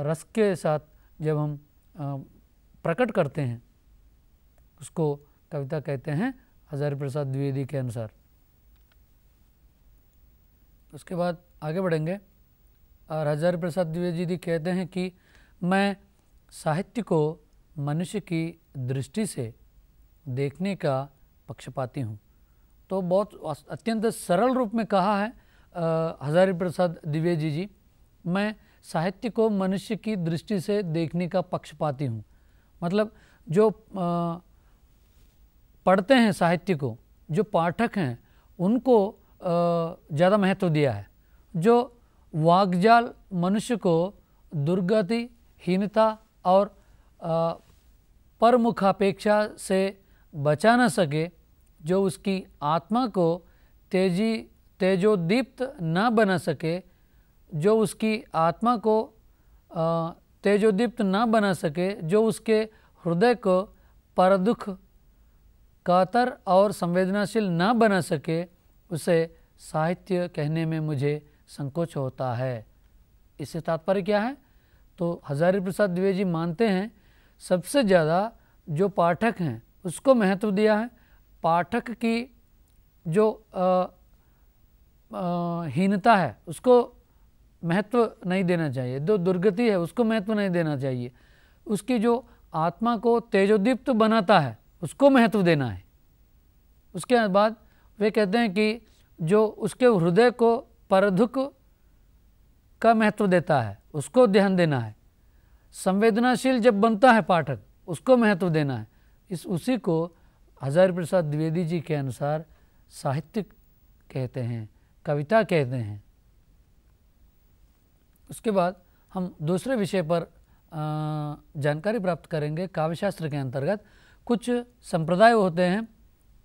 रस के साथ जब हम प्रकट करते हैं, उसको कविता कहते हैं हजारी प्रसाद द्विवेदी के अनुसार। उसके बाद आगे बढ़ेंगे और हजारी प्रसाद द्विवेदी जी कहते हैं कि मैं साहित्य को मनुष्य की दृष्टि से देखने का पक्षपाती हूँ। तो बहुत अत्यंत सरल रूप में कहा है हजारी प्रसाद द्विवेदी जी, मैं साहित्य को मनुष्य की दृष्टि से देखने का पक्षपाती हूँ। मतलब जो पढ़ते हैं साहित्य को, जो पाठक हैं, उनको ज़्यादा महत्व दिया है। जो वाग्जाल मनुष्य को दुर्गति, हीनता और परमुखापेक्षा से बचा न सके, जो उसकी आत्मा को तेजोदीप्त न बना सके, जो उसकी आत्मा को तेजोदीप्त न बना सके, जो उसके हृदय को परदुख, कातर और संवेदनाशील न बना सके, उसे साहित्य कहने में मुझे संकोच होता है। इससे तात्पर्य क्या है? तो हजारी प्रसाद द्विवेदी जी मानते हैं सबसे ज़्यादा जो पाठक हैं उसको महत्व दिया है। पाठक की जो हीनता है उसको महत्व नहीं देना चाहिए, जो दुर्गति है उसको महत्व नहीं देना चाहिए, उसकी जो आत्मा को तेजोदीप्त बनाता है उसको महत्व देना है। उसके बाद वे कहते हैं कि जो उसके हृदय को परदुख का महत्व देता है उसको ध्यान देना है। संवेदनाशील जब बनता है पाठक उसको महत्व देना है। उसी को हजारी प्रसाद द्विवेदी जी के अनुसार साहित्य कहते हैं, कविता कहते हैं। उसके बाद हम दूसरे विषय पर जानकारी प्राप्त करेंगे। काव्यशास्त्र के अंतर्गत कुछ संप्रदाय होते हैं,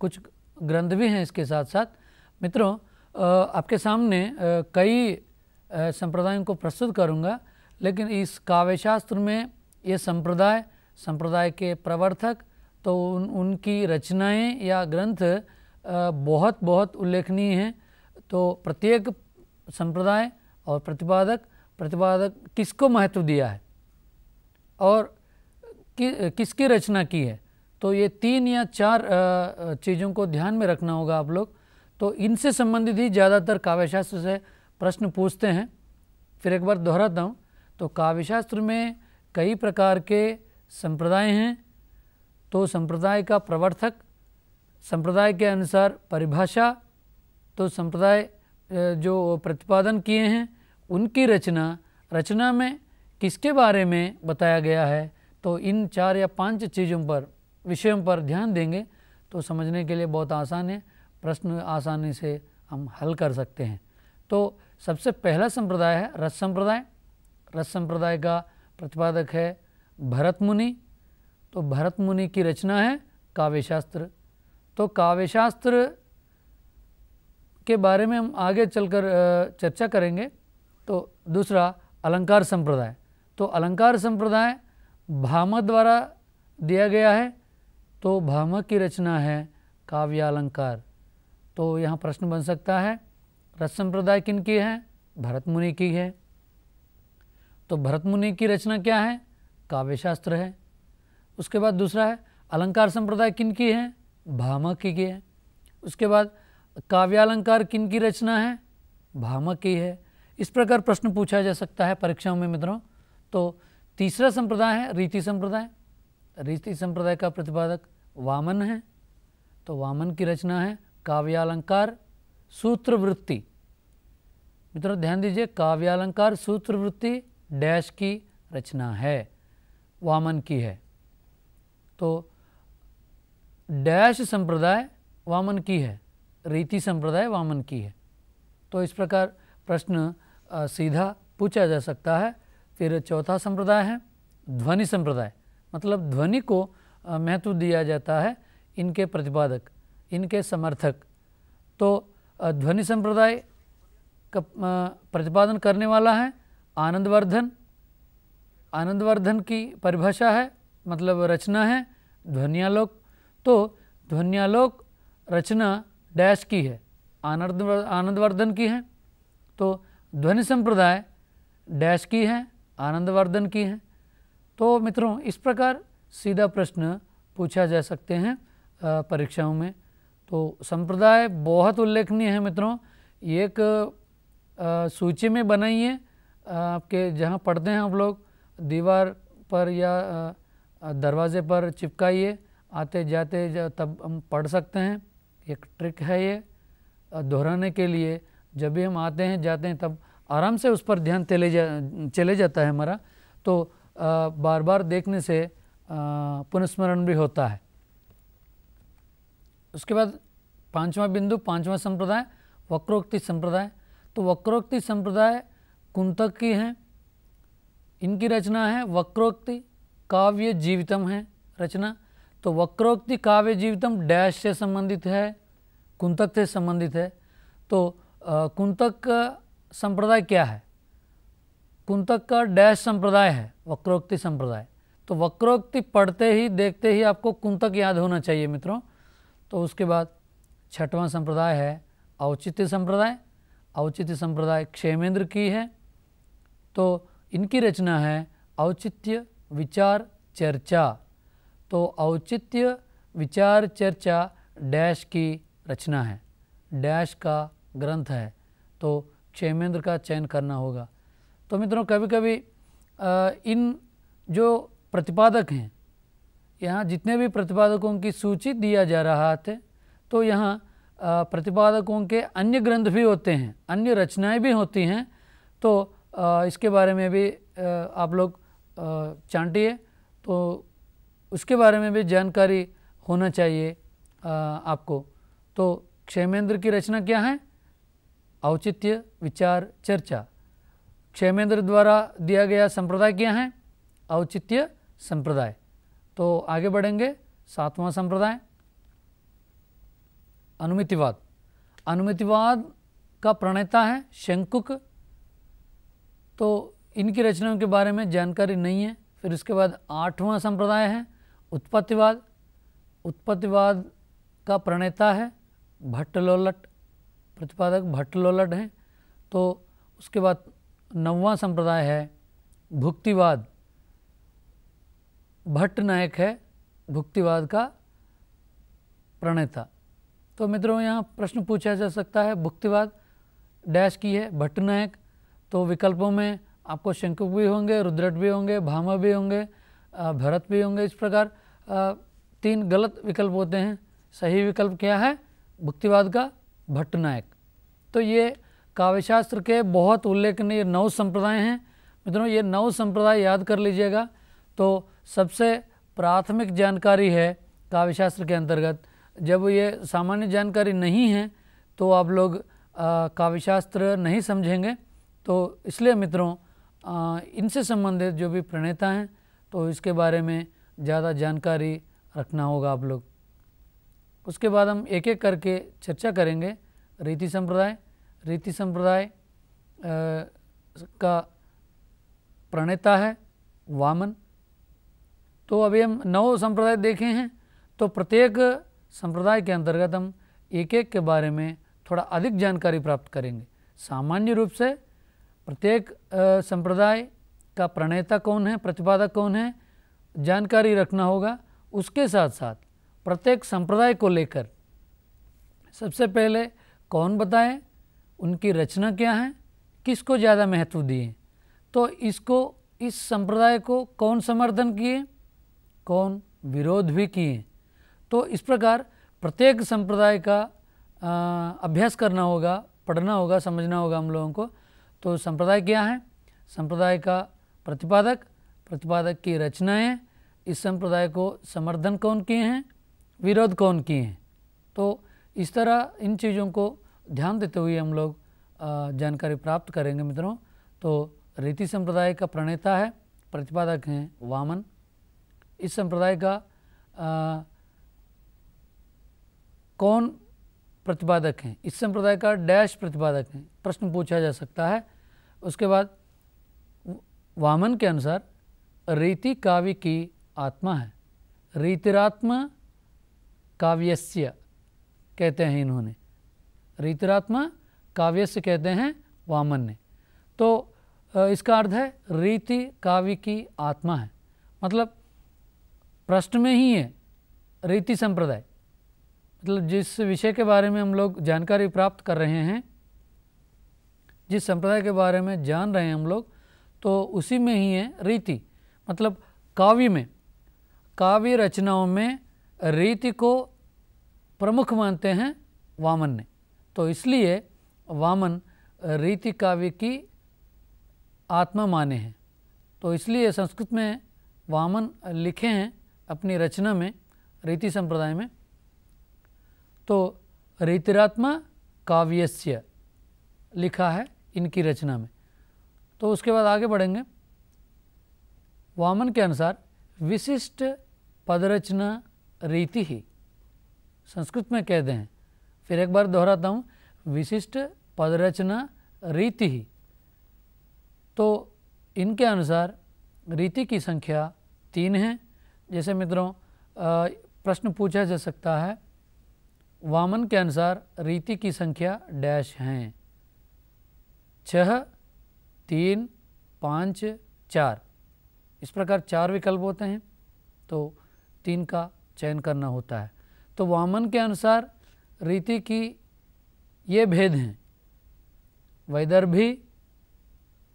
कुछ ग्रंथ भी हैं इसके साथ साथ। मित्रों, आपके सामने कई संप्रदायों को प्रस्तुत करूंगा, लेकिन इस काव्यशास्त्र में ये संप्रदाय के प्रवर्तक, तो उनकी रचनाएं या ग्रंथ बहुत उल्लेखनीय हैं। तो प्रत्येक संप्रदाय और प्रतिपादक किसको महत्व दिया है और किसकी रचना की है, तो ये 3 या 4 चीज़ों को ध्यान में रखना होगा आप लोग। तो इनसे संबंधित ही ज़्यादातर काव्यशास्त्र से प्रश्न पूछते हैं। फिर एक बार दोहराता हूँ, तो काव्यशास्त्र में कई प्रकार के संप्रदाय हैं। तो संप्रदाय का प्रवर्तक, संप्रदाय के अनुसार परिभाषा, तो संप्रदाय जो प्रतिपादन किए हैं उनकी रचना में किसके बारे में बताया गया है। तो इन 4 या 5 चीज़ों पर, विषयों पर ध्यान देंगे तो समझने के लिए बहुत आसान है। प्रश्न आसानी से हम हल कर सकते हैं। तो सबसे पहला संप्रदाय है रस संप्रदाय। रस संप्रदाय का प्रतिपादक है भरत मुनि। तो भरत मुनि की रचना है काव्यशास्त्र। तो काव्यशास्त्र के बारे में हम आगे चलकर चर्चा करेंगे। तो दूसरा अलंकार संप्रदाय। तो अलंकार संप्रदाय भामह द्वारा दिया गया है। तो भामह की रचना है काव्यालंकार। तो यहाँ प्रश्न बन सकता है रस संप्रदाय किन की है? भरत मुनि की है। तो भरत मुनि की रचना क्या है? काव्यशास्त्र है। उसके बाद दूसरा है अलंकार संप्रदाय किन की है? भामह की है। उसके बाद काव्यालंकार किन की रचना है? भामह की है। इस प्रकार प्रश्न पूछा जा सकता है परीक्षाओं में मित्रों। तो तीसरा संप्रदाय है रीति संप्रदाय। रीति संप्रदाय का प्रतिपादक वामन है। तो वामन की रचना है काव्यालंकार सूत्रवृत्ति। मित्रों ध्यान दीजिए, काव्यालंकार सूत्रवृत्ति डैश की रचना है, वामन की है। तो डैश संप्रदाय वामन की है, रीति संप्रदाय वामन की है। तो इस प्रकार प्रश्न सीधा पूछा जा सकता है। फिर चौथा संप्रदाय है ध्वनि संप्रदाय। मतलब ध्वनि को महत्व दिया जाता है, इनके प्रतिपादक, इनके समर्थक। तो ध्वनि संप्रदाय का प्रतिपादन करने वाला है आनंदवर्धन। आनंदवर्धन की परिभाषा है, मतलब रचना है ध्वन्यालोक। तो ध्वन्यालोक रचना डैश की है, आनंदवर्धन की है। तो ध्वनि संप्रदाय डैश की है, आनंदवर्धन की है। तो मित्रों इस प्रकार सीधा प्रश्न पूछा जा सकते हैं परीक्षाओं में। तो संप्रदाय बहुत उल्लेखनीय है मित्रों। एक सूची में बनाइए आपके, जहाँ पढ़ते हैं आप लोग, दीवार पर या दरवाजे पर चिपकाइए, आते जाते तब हम पढ़ सकते हैं। एक ट्रिक है ये दोहराने के लिए। जब भी हम आते हैं जाते हैं तब आराम से उस पर ध्यान चले जाता है हमारा। तो बार बार देखने से पुनस्मरण भी होता है। उसके बाद पांचवा बिंदु, पांचवा संप्रदाय वक्रोक्ति संप्रदाय। तो वक्रोक्ति संप्रदाय कुंतक की है। इनकी रचना है वक्रोक्ति काव्य जीवितम है रचना। तो वक्रोक्ति काव्य जीवितम डैश से संबंधित है, कुंतक से संबंधित है। तो कुंतक का संप्रदाय क्या है? कुंतक का डैश संप्रदाय है वक्रोक्ति संप्रदाय। तो वक्रोक्ति पढ़ते ही देखते ही आपको कुंतक याद होना चाहिए मित्रों। तो उसके बाद छठवां संप्रदाय है औचित्य संप्रदाय। औचित्य संप्रदाय क्षेमेंद्र की है। तो इनकी रचना है औचित्य विचार चर्चा। तो औचित्य विचार चर्चा डैश की रचना है, डैश का ग्रंथ है। तो क्षेमेंद्र का चयन करना होगा। तो मित्रों कभी कभी इन जो प्रतिपादक हैं, यहाँ जितने भी प्रतिपादकों की सूची दिया जा रहा है, तो यहाँ प्रतिपादकों के अन्य ग्रंथ भी होते हैं, अन्य रचनाएं भी होती हैं। तो इसके बारे में भी आप लोग चांटिए, तो उसके बारे में भी जानकारी होना चाहिए आपको। तो क्षेमेंद्र की रचना क्या है? औचित्य विचार चर्चा। क्षेमेंद्र द्वारा दिया गया संप्रदाय क्या है? औचित्य संप्रदाय। तो आगे बढ़ेंगे, सातवां संप्रदाय अनुमितिवाद। अनुमितिवाद का प्रणेता है शंकुक। तो इनकी रचनाओं के बारे में जानकारी नहीं है। फिर उसके बाद आठवां संप्रदाय है उत्पत्तिवाद। उत्पत्तिवाद का प्रणेता है भट्टलोलट, प्रतिपादक भट्टलोलट हैं। तो उसके बाद नौवां संप्रदाय है भुक्तिवाद। भट्ट नायक है भुक्तिवाद का प्रणेता। तो मित्रों यहाँ प्रश्न पूछा जा सकता है भुक्तिवाद डैश की है, भट्ट नायक। तो विकल्पों में आपको शंकुक भी होंगे, रुद्रट भी होंगे, भामह भी होंगे, भरत भी होंगे। इस प्रकार तीन गलत विकल्प होते हैं। सही विकल्प क्या है? भुक्तिवाद का भट्ट नायक। तो ये काव्यशास्त्र के बहुत उल्लेखनीय 9 संप्रदाय हैं मित्रों। ये 9 संप्रदाय याद कर लीजिएगा। तो सबसे प्राथमिक जानकारी है काव्यशास्त्र के अंतर्गत जब ये सामान्य जानकारी नहीं है तो आप लोग काव्यशास्त्र नहीं समझेंगे। तो इसलिए मित्रों इनसे संबंधित जो भी प्रणेता हैं तो इसके बारे में ज़्यादा जानकारी रखना होगा आप लोग। उसके बाद हम एक एक करके चर्चा करेंगे। रीति संप्रदाय, रीति संप्रदाय का प्रणेता है वामन। तो अभी हम 9 संप्रदाय देखे हैं, तो प्रत्येक संप्रदाय के अंतर्गत हम एक एक के बारे में थोड़ा अधिक जानकारी प्राप्त करेंगे। सामान्य रूप से प्रत्येक संप्रदाय का प्रणेता कौन है, प्रतिपादक कौन है, जानकारी रखना होगा। उसके साथ साथ प्रत्येक संप्रदाय को लेकर सबसे पहले कौन बताए, उनकी रचना क्या है, किसको ज़्यादा महत्व दिए, तो इस संप्रदाय को कौन समर्थन किए, कौन विरोध भी किए। तो इस प्रकार प्रत्येक संप्रदाय का अभ्यास करना होगा, पढ़ना होगा, समझना होगा हम लोगों को। तो संप्रदाय क्या है, संप्रदाय का प्रतिपादक, प्रतिपादक की रचनाएं, इस संप्रदाय को समर्थन कौन किए हैं, विरोध कौन किए हैं। तो इस तरह इन चीज़ों को ध्यान देते हुए हम लोग जानकारी प्राप्त करेंगे मित्रों। तो रीति संप्रदाय का प्रणेता है, प्रतिपादक हैं वामन। इस संप्रदाय का कौन प्रतिपादक हैं, इस संप्रदाय का डैश प्रतिपादक हैं, प्रश्न पूछा जा सकता है। उसके बाद वामन के अनुसार रीति काव्य की आत्मा है, रीतिरात्मा काव्यस्य कहते हैं इन्होंने, रीतिरात्मा काव्यस्य कहते हैं वामन ने। तो इसका अर्थ है रीति काव्य की आत्मा है, मतलब प्रश्न में ही है रीति संप्रदाय, मतलब जिस विषय के बारे में हम लोग जानकारी प्राप्त कर रहे हैं, जिस संप्रदाय के बारे में जान रहे हैं हम लोग, तो उसी में ही है रीति। मतलब काव्य में, काव्य रचनाओं में रीति को प्रमुख मानते हैं वामन ने। तो इसलिए वामन रीति काव्य की आत्मा माने हैं। तो इसलिए संस्कृत में वामन लिखे हैं अपनी रचना में, रीति संप्रदाय में। तो रीतिरात्मा काव्यस्य लिखा है इनकी रचना में। तो उसके बाद आगे बढ़ेंगे। वामन के अनुसार विशिष्ट पदरचना रीति ही, संस्कृत में कहते हैं, फिर एक बार दोहराता हूँ, विशिष्ट पदरचना रीति ही। तो इनके अनुसार रीति की संख्या 3 है। जैसे मित्रों प्रश्न पूछा जा सकता है, वामन के अनुसार रीति की संख्या डैश हैं, 6, 3, 5, 4, इस प्रकार 4 विकल्प होते हैं, तो 3 का चयन करना होता है। तो वामन के अनुसार रीति की ये भेद हैं, वैदर्भी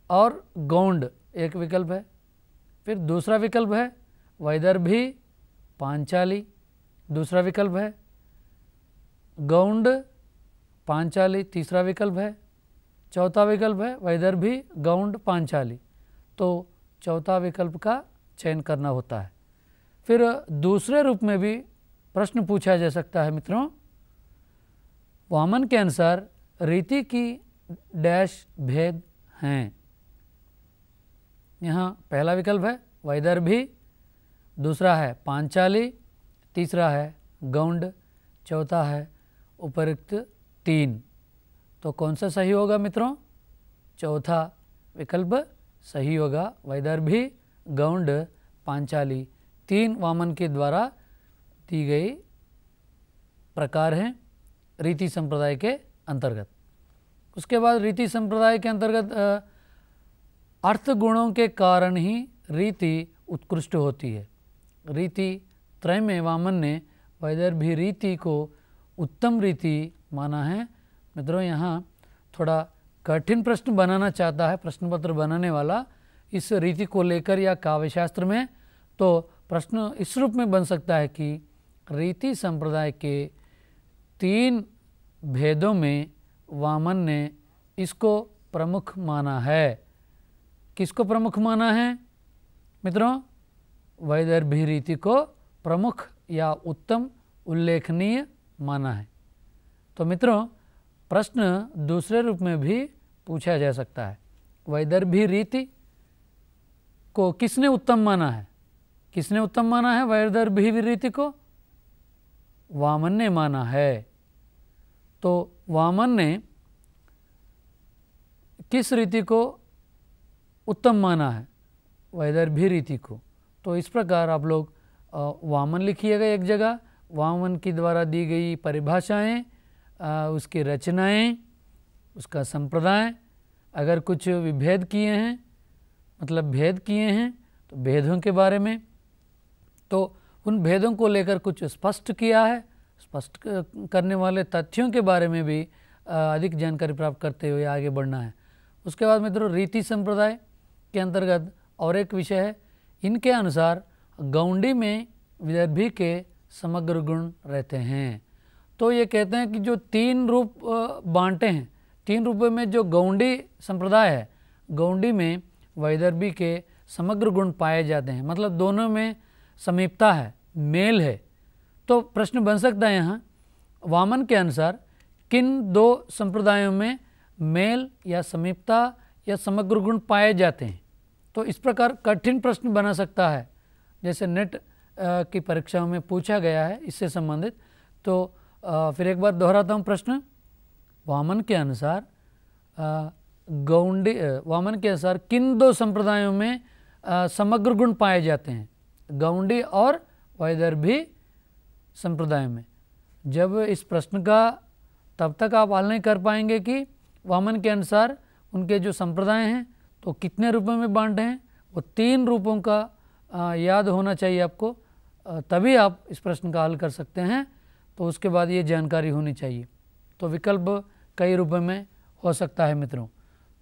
और गौंड एक विकल्प है, फिर दूसरा विकल्प है वैदर्भी पांचाली, दूसरा विकल्प है गौंड पांचाली, तीसरा विकल्प है, चौथा विकल्प है वैदर्भी गौंड पांचाली। तो चौथा विकल्प का चयन करना होता है। फिर दूसरे रूप में भी प्रश्न पूछा जा सकता है मित्रों, वामन के अनुसार रीति की डैश भेद हैं। यहाँ पहला विकल्प है वैदर्भी, दूसरा है पांचाली, तीसरा है गौंड, चौथा है उपरोक्त 3। तो कौन सा सही होगा मित्रों? चौथा विकल्प सही होगा। वैदर्भी गौंड पांचाली 3 वामन के द्वारा दी गई प्रकार हैं रीति संप्रदाय के अंतर्गत। उसके बाद रीति संप्रदाय के अंतर्गत अर्थ गुणों के कारण ही रीति उत्कृष्ट होती है। रीति त्रय में वामन ने वैदर्भी रीति को उत्तम रीति माना है। मित्रों यहाँ थोड़ा कठिन प्रश्न बनाना चाहता है प्रश्न पत्र बनाने वाला इस रीति को लेकर या काव्यशास्त्र में, तो प्रश्न इस रूप में बन सकता है कि रीति संप्रदाय के 3 भेदों में वामन ने इसको प्रमुख माना है। किसको प्रमुख माना है मित्रों? वैदर्भी रीति को प्रमुख या उत्तम उल्लेखनीय माना है। तो मित्रों, प्रश्न दूसरे रूप में भी पूछा जा सकता है। वैदर्भी रीति को किसने उत्तम माना है? किसने उत्तम माना है वैदर्भी रीति को? वामन ने माना है। तो वामन ने किस रीति को उत्तम माना है? वैदर्भी रीति को। तो इस प्रकार आप लोग वामन लिखिएगा एक जगह, वामन की द्वारा दी गई परिभाषाएं, उसकी रचनाएं, उसका संप्रदाय, अगर कुछ विभेद किए हैं मतलब भेद किए हैं तो भेदों के बारे में, तो उन भेदों को लेकर कुछ स्पष्ट किया है, स्पष्ट करने वाले तथ्यों के बारे में भी अधिक जानकारी प्राप्त करते हुए आगे बढ़ना है। उसके बाद मित्रों, रीति संप्रदाय के अंतर्गत और एक विषय है, इनके अनुसार गौंडी में विदर्भी के समग्र गुण रहते हैं। तो ये कहते हैं कि जो 3 रूप बांटे हैं, 3 रूपों में जो गौंडी संप्रदाय है, गौंडी में वैदर्भी के समग्र गुण पाए जाते हैं, मतलब दोनों में समीपता है, मेल है। तो प्रश्न बन सकता है यहाँ, वामन के अनुसार किन 2 संप्रदायों में मेल या समीपता या समग्र गुण पाए जाते हैं? तो इस प्रकार कठिन प्रश्न बना सकता है, जैसे नेट की परीक्षाओं में पूछा गया है इससे संबंधित। तो फिर एक बार दोहराता हूँ प्रश्न। वामन के अनुसार वामन के अनुसार किन 2 संप्रदायों में समग्र गुण पाए जाते हैं? गौंडी और वैदर्भी संप्रदाय में। जब इस प्रश्न का तब तक आप हल नहीं कर पाएंगे कि वामन के अनुसार उनके जो संप्रदाय हैं तो कितने रूपों में बांटे हैं, वो 3 रूपों का याद होना चाहिए आपको, तभी आप इस प्रश्न का हल कर सकते हैं। तो उसके बाद ये जानकारी होनी चाहिए। तो विकल्प कई रूपों में हो सकता है मित्रों।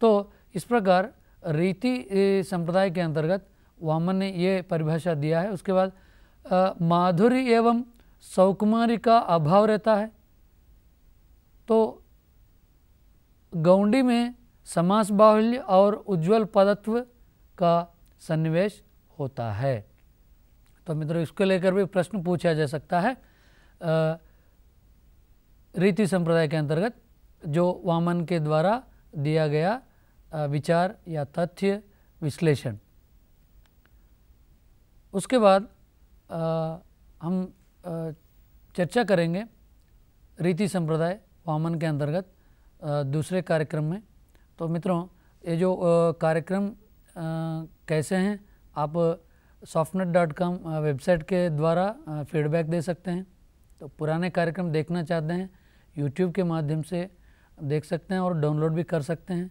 तो इस प्रकार रीति संप्रदाय के अंतर्गत वामन ने ये परिभाषा दिया है। उसके बाद माधुर्य एवं सौकुमारी का अभाव रहता है। तो गौंडी में समास बाहुल्य और उज्ज्वल पदत्व का सन्निवेश होता है। तो मित्रों, इसको लेकर भी प्रश्न पूछा जा सकता है रीति संप्रदाय के अंतर्गत, जो वामन के द्वारा दिया गया विचार या तथ्य विश्लेषण। उसके बाद हम चर्चा करेंगे रीति संप्रदाय वामन के अंतर्गत दूसरे कार्यक्रम में। तो मित्रों, ये जो कार्यक्रम कैसे हैं, आप softnet.com वेबसाइट के द्वारा फीडबैक दे सकते हैं। तो पुराने कार्यक्रम देखना चाहते हैं, यूट्यूब के माध्यम से देख सकते हैं और डाउनलोड भी कर सकते हैं।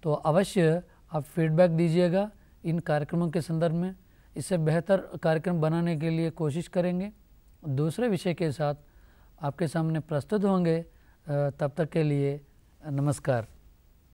तो अवश्य आप फीडबैक दीजिएगा इन कार्यक्रमों के संदर्भ में। इससे बेहतर कार्यक्रम बनाने के लिए कोशिश करेंगे, दूसरे विषय के साथ आपके सामने प्रस्तुत होंगे। तब तक के लिए नमस्कार।